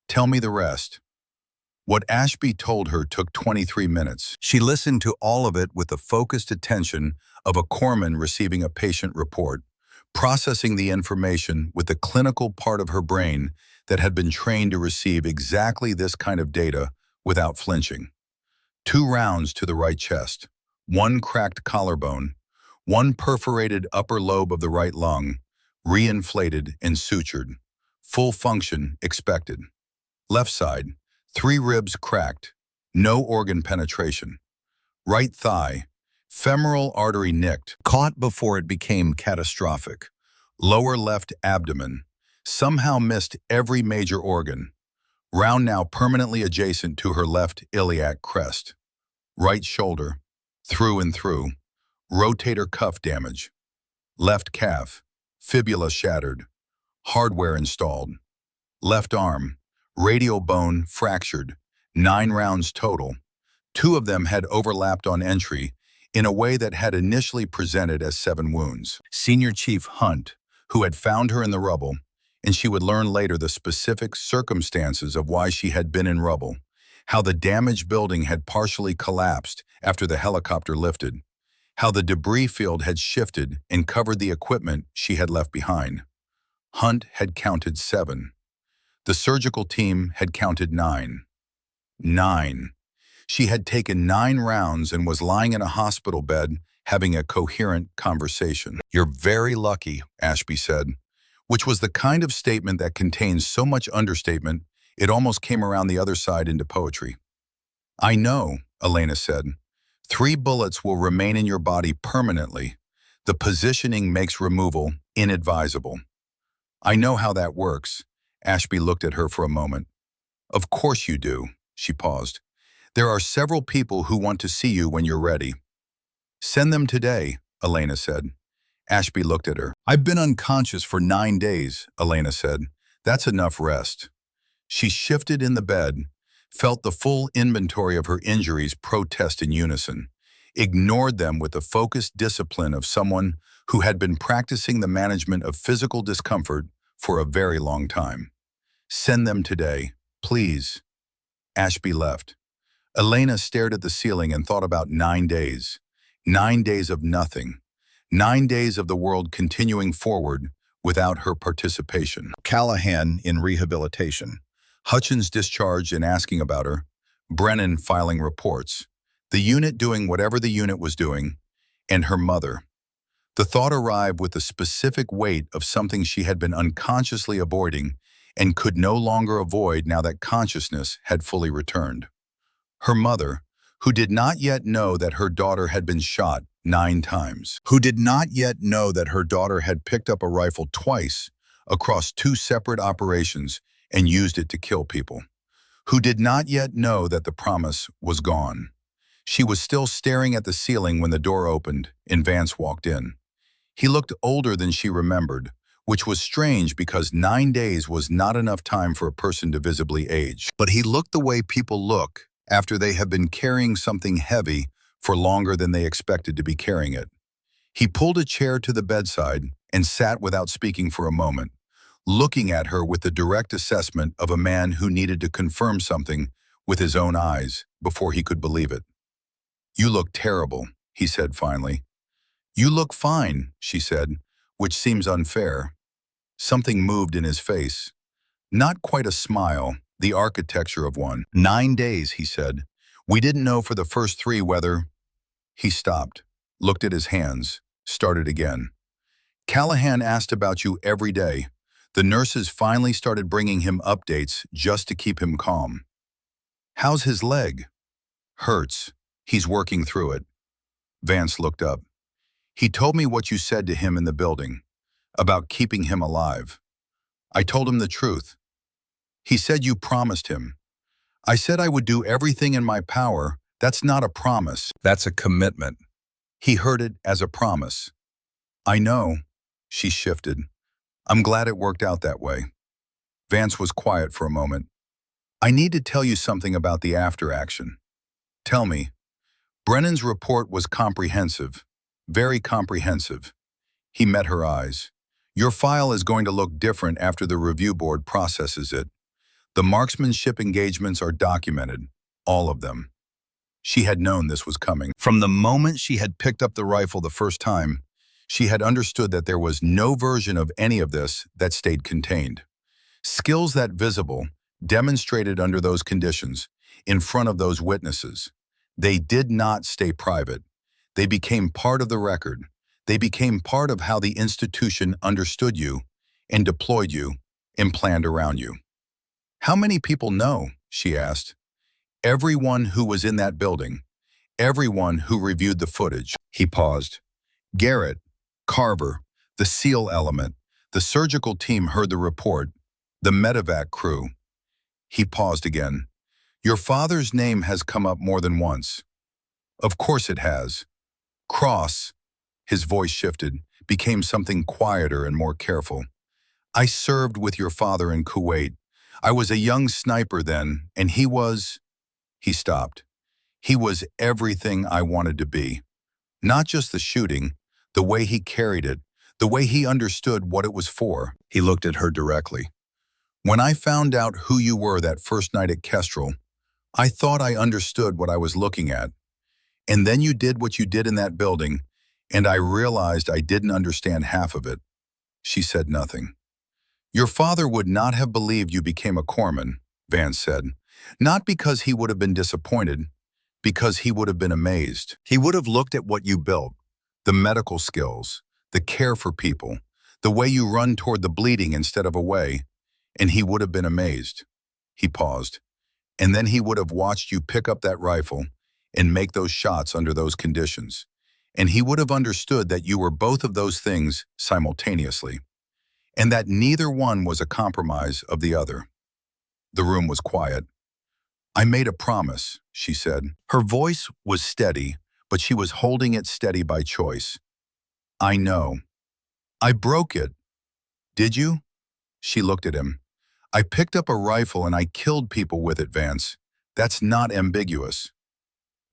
"Tell me the rest." What Ashby told her took 23 minutes. She listened to all of it with the focused attention of a corpsman receiving a patient report, processing the information with the clinical part of her brain that had been trained to receive exactly this kind of data without flinching. 2 rounds to the right chest, 1 cracked collarbone, 1 perforated upper lobe of the right lung, reinflated and sutured. Full function expected. Left side, 3 ribs cracked, no organ penetration. Right thigh, femoral artery nicked, caught before it became catastrophic. Lower left abdomen, somehow missed every major organ. Round now permanently adjacent to her left iliac crest. Right shoulder, through and through, rotator cuff damage. Left calf, fibula shattered, hardware installed. Left arm, radial bone fractured, 9 rounds total. 2 of them had overlapped on entry in a way that had initially presented as 7 wounds. Senior Chief Hunt, who had found her in the rubble, and she would learn later the specific circumstances of why she had been in rubble, how the damaged building had partially collapsed after the helicopter lifted, how the debris field had shifted and covered the equipment she had left behind. Hunt had counted 7. The surgical team had counted 9. 9. She had taken 9 rounds and was lying in a hospital bed having a coherent conversation. "You're very lucky," Ashby said, which was the kind of statement that contains so much understatement it almost came around the other side into poetry. "I know," Elena said. 3 bullets will remain in your body permanently. The positioning makes removal inadvisable." "I know how that works." Ashby looked at her for a moment. "Of course you do." She paused. "There are several people who want to see you when you're ready." Send them today, Elena said. Ashby looked at her. I've been unconscious for 9 days, Elena said. That's enough rest. She shifted in the bed, felt the full inventory of her injuries protest in unison, ignored them with the focused discipline of someone who had been practicing the management of physical discomfort for a very long time. Send them today, please. Ashby left. Elena stared at the ceiling and thought about 9 days. 9 days of nothing. 9 days of the world continuing forward without her participation. Callahan in rehabilitation. Hutchins discharged and asking about her. Brennan filing reports. The unit doing whatever the unit was doing. And her mother. The thought arrived with the specific weight of something she had been unconsciously avoiding and could no longer avoid now that consciousness had fully returned. Her mother, who did not yet know that her daughter had been shot 9 times, who did not yet know that her daughter had picked up a rifle twice across 2 separate operations and used it to kill people, who did not yet know that the promise was gone. She was still staring at the ceiling when the door opened and Vance walked in. He looked older than she remembered, which was strange because 9 days was not enough time for a person to visibly age. But he looked the way people look after they have been carrying something heavy for longer than they expected to be carrying it. He pulled a chair to the bedside and sat without speaking for a moment, looking at her with the direct assessment of a man who needed to confirm something with his own eyes before he could believe it. "You look terrible," he said finally. "You look fine," she said, which seems unfair. Something moved in his face. Not quite a smile, the architecture of one. 9 days, he said. "We didn't know for the first 3 whether—" He stopped, looked at his hands, started again. "Callahan asked about you every day. The nurses finally started bringing him updates just to keep him calm. How's his leg?" "Hurts. He's working through it." Vance looked up. "He told me what you said to him in the building, about keeping him alive. I told him the truth. He said you promised him. I said I would do everything in my power. That's not a promise. That's a commitment." He heard it as a promise. "I know." She shifted. "I'm glad it worked out that way." Vance was quiet for a moment. "I need to tell you something about the after action." "Tell me." Brennan's report was comprehensive, very comprehensive. He met her eyes. "Your file is going to look different after the review board processes it. The marksmanship engagements are documented, all of them." She had known this was coming. From the moment she had picked up the rifle the first time, she had understood that there was no version of any of this that stayed contained. Skills that visible, demonstrated under those conditions, in front of those witnesses. They did not stay private. They became part of the record. They became part of how the institution understood you and deployed you and planned around you. "How many people know?" she asked. "Everyone who was in that building. Everyone who reviewed the footage." He paused. "Garrett, Carver, the SEAL element, the surgical team heard the report, the medevac crew." He paused again. "Your father's name has come up more than once." "Of course it has." "Cross," his voice shifted, became something quieter and more careful. "I served with your father in Kuwait. I was a young sniper then, and he was—" He stopped. "He was everything I wanted to be. Not just the shooting, the way he carried it, the way he understood what it was for." He looked at her directly. "When I found out who you were that first night at Kestrel, I thought I understood what I was looking at. And then you did what you did in that building, and I realized I didn't understand half of it." She said nothing. "Your father would not have believed you became a corpsman," Vance said. "Not because he would have been disappointed, because he would have been amazed. He would have looked at what you built, the medical skills, the care for people, the way you run toward the bleeding instead of away, and he would have been amazed." He paused. "And then he would have watched you pick up that rifle and make those shots under those conditions. And he would have understood that you were both of those things simultaneously, and that neither one was a compromise of the other." The room was quiet. "I made a promise," she said. Her voice was steady, but she was holding it steady by choice. I know. I broke it. Did you? She looked at him. I picked up a rifle and I killed people with it, Vance. That's not ambiguous.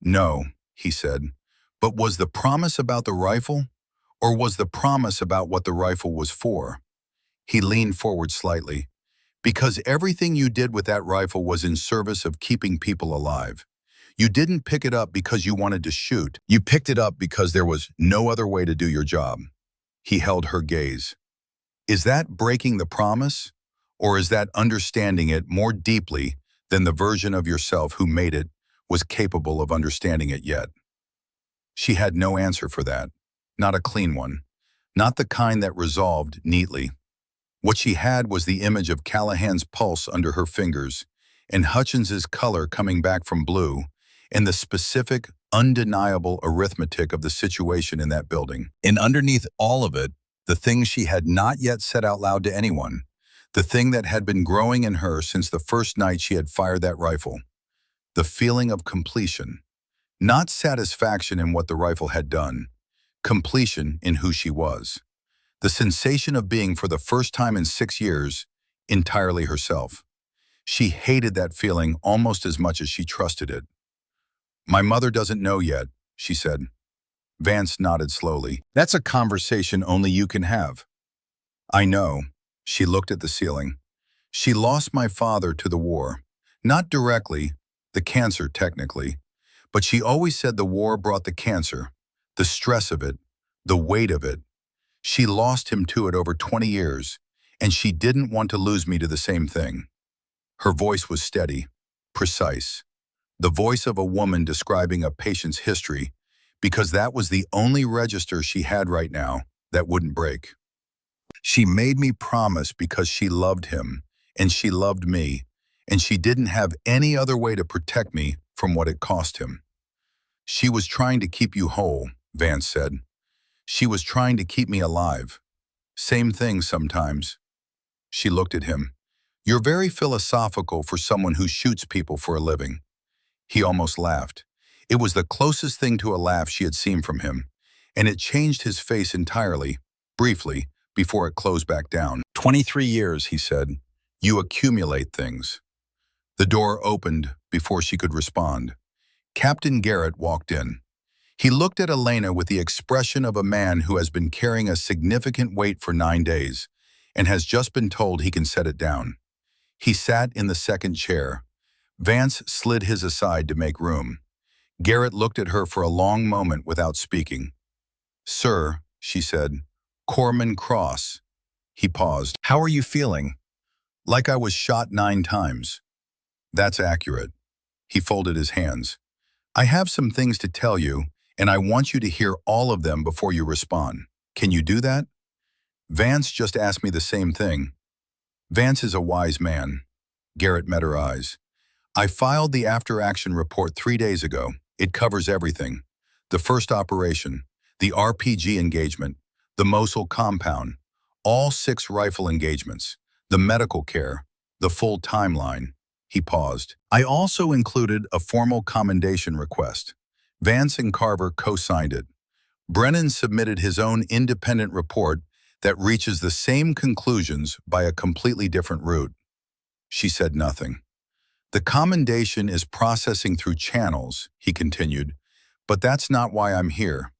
No, he said. But was the promise about the rifle? Or was the promise about what the rifle was for? He leaned forward slightly. Because everything you did with that rifle was in service of keeping people alive. You didn't pick it up because you wanted to shoot. You picked it up because there was no other way to do your job. He held her gaze. Is that breaking the promise? Or is that understanding it more deeply than the version of yourself who made it was capable of understanding it yet? She had no answer for that. Not a clean one. Not the kind that resolved neatly. What she had was the image of Callahan's pulse under her fingers, and Hutchins's color coming back from blue, and the specific, undeniable arithmetic of the situation in that building. And underneath all of it, the thing she had not yet said out loud to anyone, the thing that had been growing in her since the first night she had fired that rifle. The feeling of completion. Not satisfaction in what the rifle had done, completion in who she was. The sensation of being, for the first time in 6 years, entirely herself. She hated that feeling almost as much as she trusted it. My mother doesn't know yet, she said. Vance nodded slowly. That's a conversation only you can have. I know. She looked at the ceiling. She lost my father to the war. Not directly, the cancer technically, but she always said the war brought the cancer, the stress of it, the weight of it. She lost him to it over 20 years, and she didn't want to lose me to the same thing. Her voice was steady, precise, the voice of a woman describing a patient's history, because that was the only register she had right now that wouldn't break. She made me promise because she loved him, and she loved me, and she didn't have any other way to protect me from what it cost him. She was trying to keep you whole, Vance said. She was trying to keep me alive. Same thing sometimes. She looked at him. You're very philosophical for someone who shoots people for a living. He almost laughed. It was the closest thing to a laugh she had seen from him, and it changed his face entirely, briefly, before it closed back down. 23 years, he said. You accumulate things. The door opened before she could respond. Captain Garrett walked in. He looked at Elena with the expression of a man who has been carrying a significant weight for 9 days and has just been told he can set it down. He sat in the second chair. Vance slid his aside to make room. Garrett looked at her for a long moment without speaking. Sir, she said, Corpsman Cross. He paused. How are you feeling? Like I was shot 9 times. That's accurate. He folded his hands. I have some things to tell you, and I want you to hear all of them before you respond. Can you do that? Vance just asked me the same thing. Vance is a wise man. Garrett met her eyes. I filed the after-action report 3 days ago. It covers everything. The first operation, the RPG engagement, the Mosul compound, all 6 rifle engagements, the medical care, the full timeline. He paused. I also included a formal commendation request. Vance and Carver co-signed it. Brennan submitted his own independent report that reaches the same conclusions by a completely different route. She said nothing. The commendation is processing through channels, he continued, but that's not why I'm here.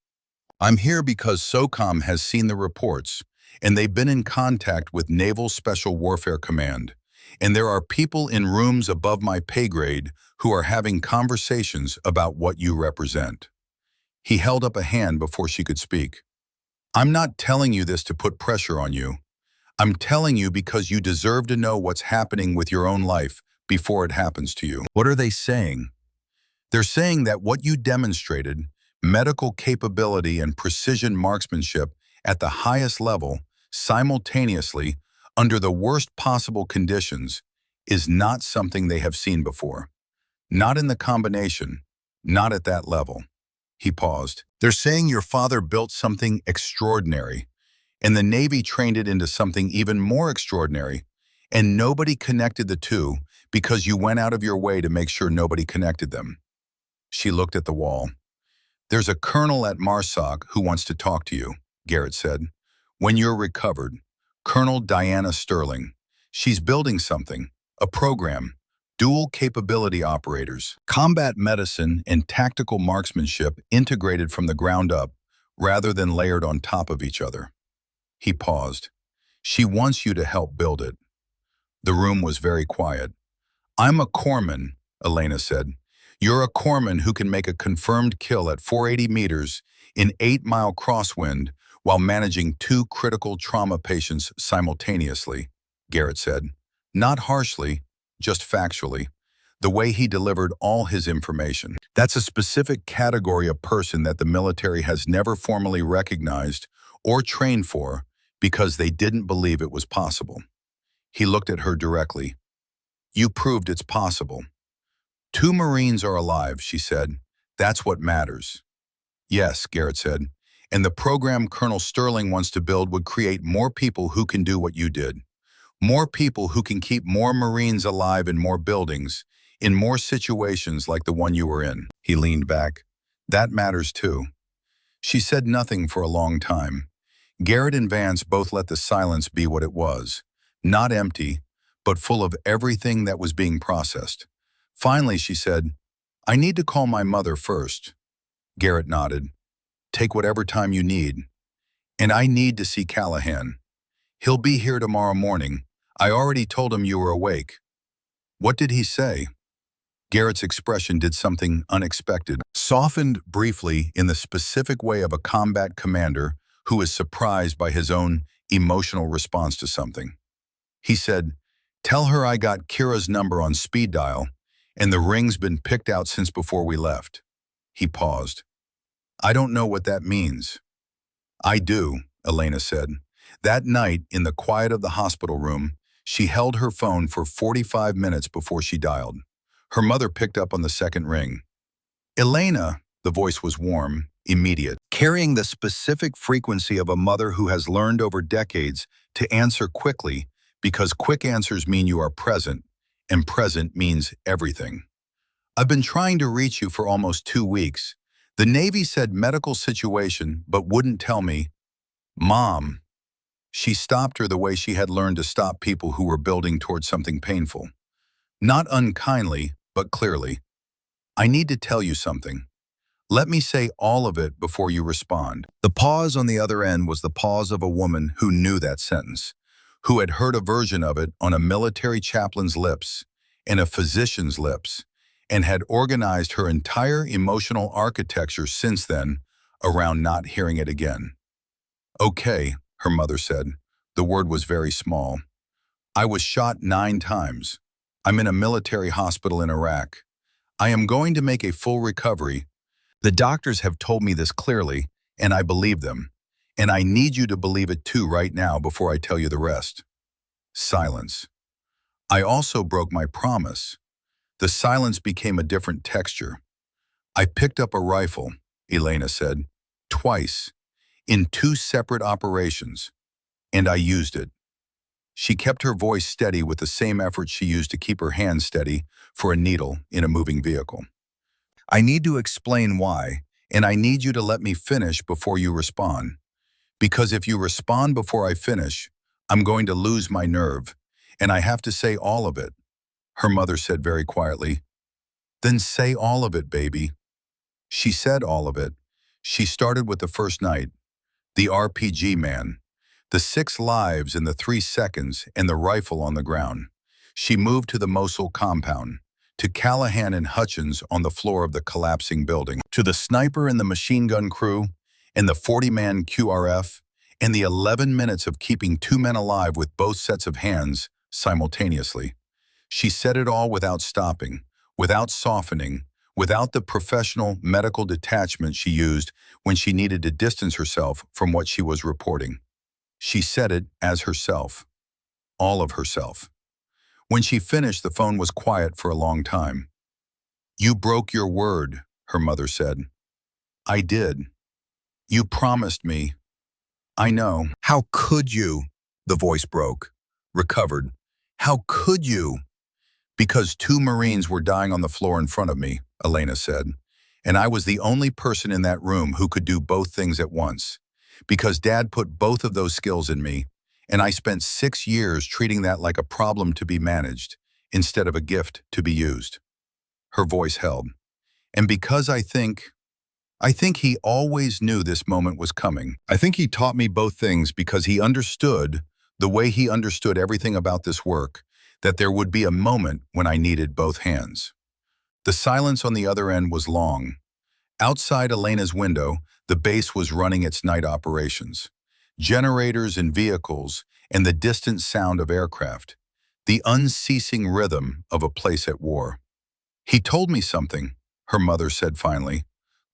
I'm here because SOCOM has seen the reports, and they've been in contact with Naval Special Warfare Command, and there are people in rooms above my pay grade who are having conversations about what you represent. He held up a hand before she could speak. I'm not telling you this to put pressure on you. I'm telling you because you deserve to know what's happening with your own life before it happens to you. What are they saying? They're saying that what you demonstrated, medical capability and precision marksmanship at the highest level, simultaneously, under the worst possible conditions, is not something they have seen before. Not in the combination, not at that level. He paused. They're saying your father built something extraordinary, and the Navy trained it into something even more extraordinary, and nobody connected the two because you went out of your way to make sure nobody connected them. She looked at the wall. There's a colonel at Marsoc who wants to talk to you, Garrett said. When you're recovered, Colonel Diana Sterling. She's building something, a program, dual capability operators, combat medicine and tactical marksmanship integrated from the ground up rather than layered on top of each other. He paused. She wants you to help build it. The room was very quiet. I'm a corpsman, Elena said. You're a corpsman who can make a confirmed kill at 480 meters in 8-mile crosswind while managing 2 critical trauma patients simultaneously, Garrett said. Not harshly, just factually. The way he delivered all his information. That's a specific category of person that the military has never formally recognized or trained for because they didn't believe it was possible. He looked at her directly. You proved it's possible. 2 Marines are alive, she said. That's what matters. Yes, Garrett said. And the program Colonel Sterling wants to build would create more people who can do what you did. More people who can keep more Marines alive in more buildings, in more situations like the one you were in. He leaned back. That matters too. She said nothing for a long time. Garrett and Vance both let the silence be what it was. Not empty, but full of everything that was being processed. Finally, she said, I need to call my mother first. Garrett nodded. Take whatever time you need. And I need to see Callahan. He'll be here tomorrow morning. I already told him you were awake. What did he say? Garrett's expression did something unexpected, softened briefly in the specific way of a combat commander who is surprised by his own emotional response to something. He said, tell her I got Kira's number on speed dial, and the ring's been picked out since before we left. He paused. I don't know what that means. I do, Elena said. That night, in the quiet of the hospital room, she held her phone for 45 minutes before she dialed. Her mother picked up on the second ring. Elena, the voice was warm, immediate, carrying the specific frequency of a mother who has learned over decades to answer quickly because quick answers mean you are present, and present means everything. I've been trying to reach you for almost 2 weeks. The Navy said medical situation, but wouldn't tell me. Mom. She stopped her the way she had learned to stop people who were building towards something painful. Not unkindly, but clearly. I need to tell you something. Let me say all of it before you respond. The pause on the other end was the pause of a woman who knew that sentence, who had heard a version of it on a military chaplain's lips and a physician's lips, and had organized her entire emotional architecture since then around not hearing it again. Okay, her mother said. The word was very small. I was shot 9 times. I'm in a military hospital in Iraq. I am going to make a full recovery. The doctors have told me this clearly, and I believe them. And I need you to believe it too right now before I tell you the rest. Silence. I also broke my promise. The silence became a different texture. I picked up a rifle, Elena said, twice, in 2 separate operations, and I used it. She kept her voice steady with the same effort she used to keep her hands steady for a needle in a moving vehicle. I need to explain why, and I need you to let me finish before you respond. Because if you respond before I finish, I'm going to lose my nerve, and I have to say all of it. Her mother said very quietly, Then say all of it, baby. She said all of it. She started with the first night, the RPG man, the 6 lives in the 3 seconds and the rifle on the ground. She moved to the Mosul compound, to Callahan and Hutchins on the floor of the collapsing building, to the sniper and the machine gun crew, and the 40-man QRF, and the 11 minutes of keeping 2 men alive with both sets of hands simultaneously. She said it all without stopping, without softening, without the professional medical detachment she used when she needed to distance herself from what she was reporting. She said it as herself, all of herself. When she finished, the phone was quiet for a long time. You broke your word, her mother said. I did. You promised me. I know. How could you? The voice broke, recovered. How could you? Because 2 Marines were dying on the floor in front of me, Elena said. and I was the only person in that room who could do both things at once, because Dad put both of those skills in me, and I spent 6 years treating that like a problem to be managed instead of a gift to be used. Her voice held. And because I think he always knew this moment was coming. I think he taught me both things because he understood, the way he understood everything about this work, that there would be a moment when I needed both hands. The silence on the other end was long. Outside Elena's window, the base was running its night operations. Generators and vehicles, and the distant sound of aircraft. The unceasing rhythm of a place at war. "He told me something," her mother said finally.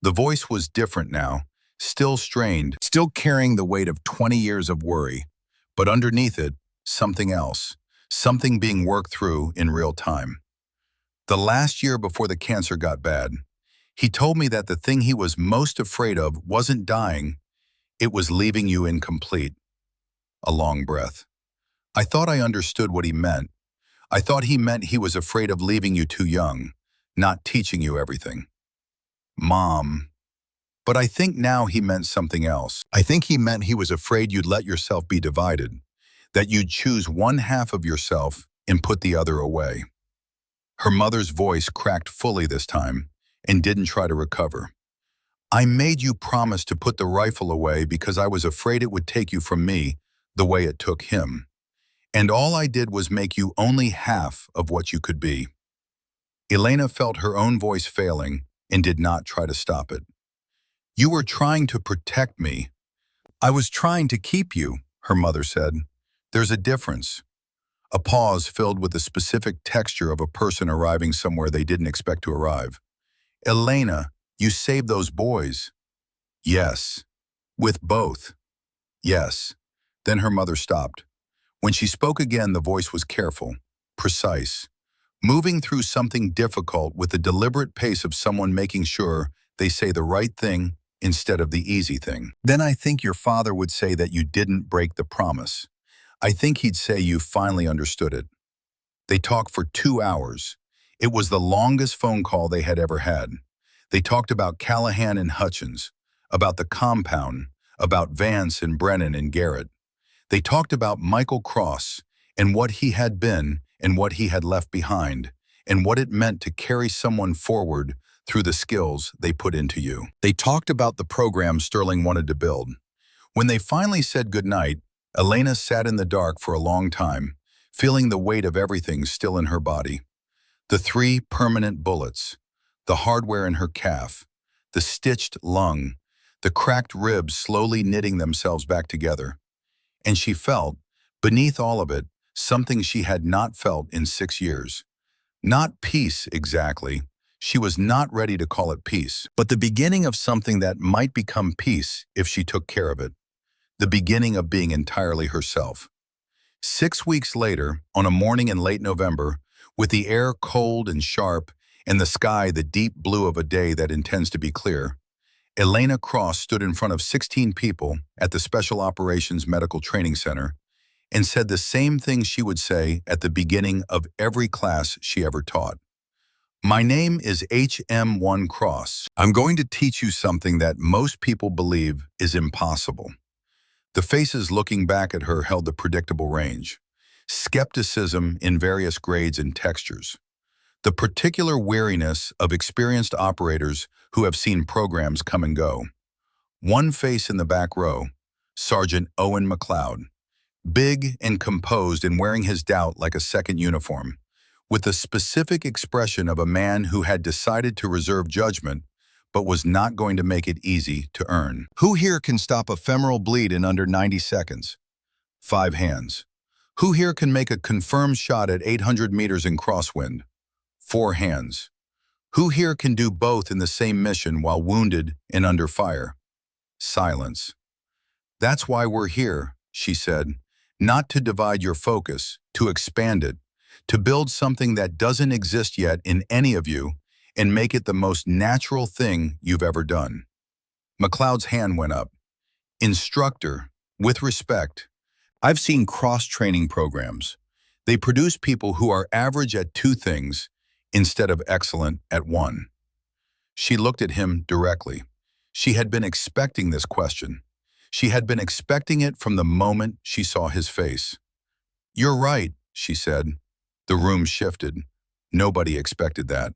The voice was different now, still strained, still carrying the weight of 20 years of worry. But underneath it, something else, something being worked through in real time. The last year before the cancer got bad, he told me that the thing he was most afraid of wasn't dying, it was leaving you incomplete. A long breath. I thought I understood what he meant. I thought he meant he was afraid of leaving you too young, not teaching you everything. Mom. But I think now he meant something else. I think he meant he was afraid you'd let yourself be divided, that you'd choose one half of yourself and put the other away. Her mother's voice cracked fully this time and didn't try to recover. I made you promise to put the rifle away because I was afraid it would take you from me the way it took him. And all I did was make you only half of what you could be. Elena felt her own voice failing and did not try to stop it. You were trying to protect me. I was trying to keep you, her mother said. There's a difference. A pause filled with the specific texture of a person arriving somewhere they didn't expect to arrive. Elena, you saved those boys. Yes. With both. Yes. Then her mother stopped. When she spoke again, the voice was careful, precise, moving through something difficult with the deliberate pace of someone making sure they say the right thing instead of the easy thing. Then I think your father would say that you didn't break the promise. I think he'd say you finally understood it. They talked for 2 hours. It was the longest phone call they had ever had. They talked about Callahan and Hutchins, about the compound, about Vance and Brennan and Garrett. They talked about Michael Cross and what he had been and what he had left behind, and what it meant to carry someone forward through the skills they put into you. They talked about the program Sterling wanted to build. When they finally said goodnight, Elena sat in the dark for a long time, feeling the weight of everything still in her body. The 3 permanent bullets, the hardware in her calf, the stitched lung, the cracked ribs slowly knitting themselves back together. And she felt, beneath all of it, something she had not felt in 6 years. Not peace, exactly. She was not ready to call it peace, but the beginning of something that might become peace if she took care of it. The beginning of being entirely herself. 6 weeks later, on a morning in late November, with the air cold and sharp and the sky the deep blue of a day that intends to be clear, Elena Cross stood in front of 16 people at the Special Operations Medical Training Center and said the same thing she would say at the beginning of every class she ever taught. My name is HM1 Cross. I'm going to teach you something that most people believe is impossible. The faces looking back at her held the predictable range. Skepticism in various grades and textures. The particular weariness of experienced operators who have seen programs come and go. One face in the back row, Sergeant Owen McLeod, big and composed and wearing his doubt like a second uniform, with the specific expression of a man who had decided to reserve judgment but was not going to make it easy to earn. Who here can stop a femoral bleed in under 90 seconds? 5 hands. Who here can make a confirmed shot at 800 meters in crosswind? 4 hands. Who here can do both in the same mission while wounded and under fire? Silence. That's why we're here, she said, not to divide your focus, to expand it, to build something that doesn't exist yet in any of you and make it the most natural thing you've ever done. McLeod's hand went up. Instructor, with respect, I've seen cross-training programs. They produce people who are average at 2 things instead of excellent at 1. She looked at him directly. She had been expecting this question. She had been expecting it from the moment she saw his face. "You're right," she said. The room shifted. Nobody expected that.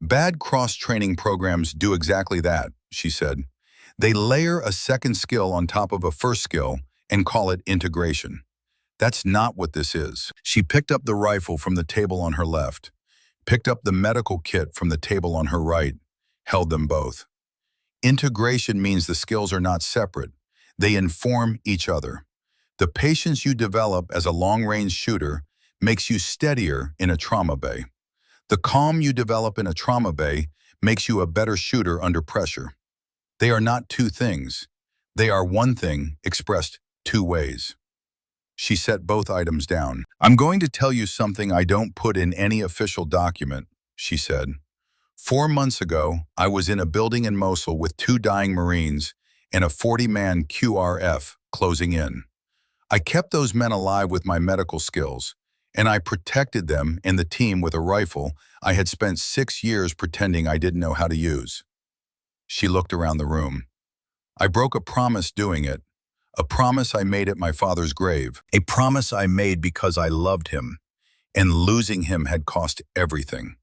"Bad cross-training programs do exactly that," she said. "They layer a second skill on top of a first skill and call it integration. That's not what this is." She picked up the rifle from the table on her left, picked up the medical kit from the table on her right, held them both. Integration means the skills are not separate. They inform each other. The patience you develop as a long-range shooter makes you steadier in a trauma bay. The calm you develop in a trauma bay makes you a better shooter under pressure. They are not two things. They are one thing expressed two ways. She set both items down. "I'm going to tell you something I don't put in any official document," she said. 4 months ago, I was in a building in Mosul with 2 dying Marines and a 40-man QRF closing in. I kept those men alive with my medical skills, and I protected them and the team with a rifle I had spent 6 years pretending I didn't know how to use." She looked around the room. "I broke a promise doing it, a promise I made at my father's grave, a promise I made because I loved him, and losing him had cost everything."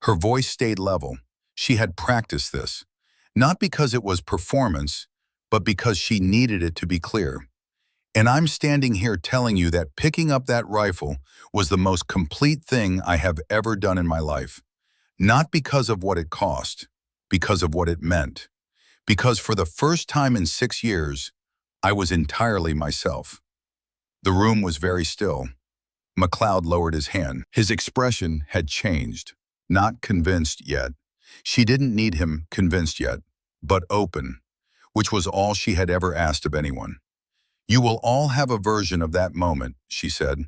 Her voice stayed level. She had practiced this, not because it was performance, but because she needed it to be clear. "And I'm standing here telling you that picking up that rifle was the most complete thing I have ever done in my life. Not because of what it cost, because of what it meant. Because for the first time in 6 years, I was entirely myself." The room was very still. McLeod lowered his hand. His expression had changed. Not convinced yet. She didn't need him convinced yet, but open, which was all she had ever asked of anyone. "You will all have a version of that moment," she said.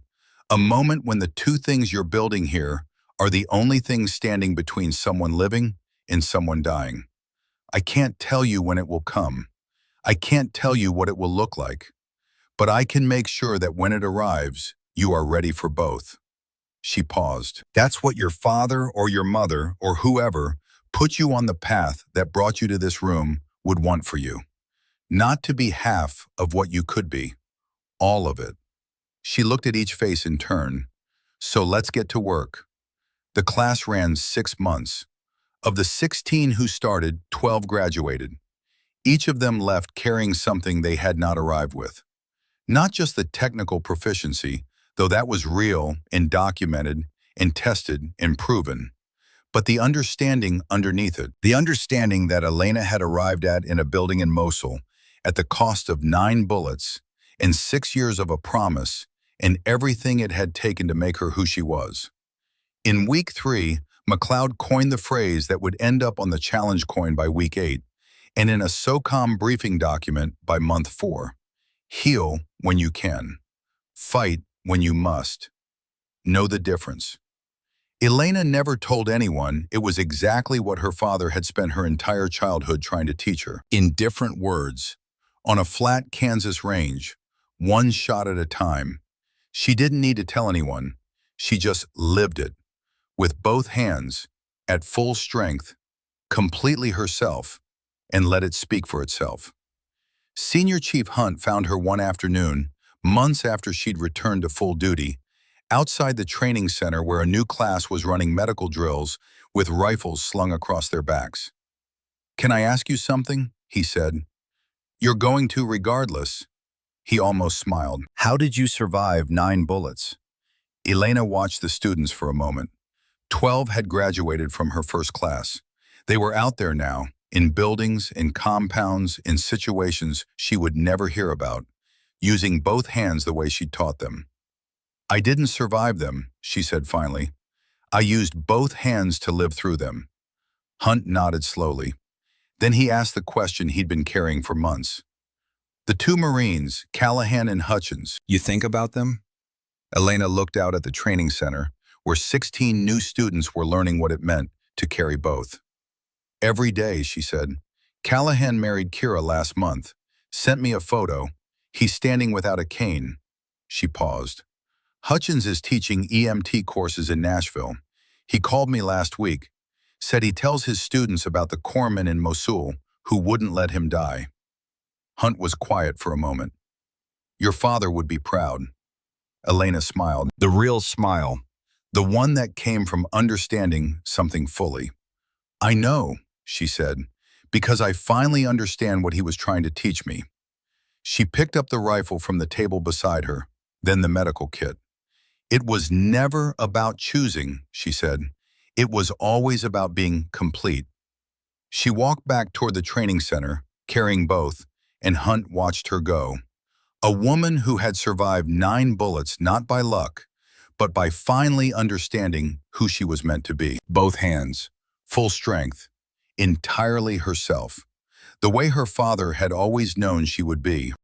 "A moment when the two things you're building here are the only things standing between someone living and someone dying. I can't tell you when it will come. I can't tell you what it will look like. But I can make sure that when it arrives, you are ready for both." She paused. "That's what your father or your mother or whoever put you on the path that brought you to this room would want for you. Not to be half of what you could be. All of it." She looked at each face in turn. "So let's get to work." The class ran 6 months. Of the 16 who started, 12 graduated. Each of them left carrying something they had not arrived with. Not just the technical proficiency, though that was real and documented and tested and proven, but the understanding underneath it. The understanding that Elena had arrived at in a building in Mosul at the cost of 9 bullets and 6 years of a promise and everything it had taken to make her who she was. In week 3, McLeod coined the phrase that would end up on the challenge coin by week 8, and in a SOCOM briefing document by month 4. "Heal when you can. Fight when you must. Know the difference." Elena never told anyone it was exactly what her father had spent her entire childhood trying to teach her. In different words, on a flat Kansas range, one shot at a time. She didn't need to tell anyone. She just lived it, with both hands, at full strength, completely herself, and let it speak for itself. Senior Chief Hunt found her one afternoon, months after she'd returned to full duty, outside the training center where a new class was running medical drills with rifles slung across their backs. "Can I ask you something?" he said. "You're going to regardless." He almost smiled. "How did you survive 9 bullets?" Elena watched the students for a moment. 12 had graduated from her first class. They were out there now, in buildings, in compounds, in situations she would never hear about, using both hands the way she'd taught them. "I didn't survive them," she said finally. "I used both hands to live through them." Hunt nodded slowly. Then he asked the question he'd been carrying for months. "The 2 Marines, Callahan and Hutchins, you think about them?" Elena looked out at the training center, where 16 new students were learning what it meant to carry both. "Every day," she said. "Callahan married Kira last month. Sent me a photo. He's standing without a cane." She paused. "Hutchins is teaching EMT courses in Nashville. He called me last week. said he tells his students about the corpsman in Mosul who wouldn't let him die. Hunt was quiet for a moment. Your father would be proud. Elena smiled. The real smile. The one that came from understanding something fully. I know, she said, because I finally understand what he was trying to teach me. She picked up the rifle from the table beside her, then the medical kit. It was never about choosing, she said. It was always about being complete. She walked back toward the training center, carrying both, and Hunt watched her go. A woman who had survived 9 bullets not by luck, but by finally understanding who she was meant to be. Both hands, full strength, entirely herself, the way her father had always known she would be.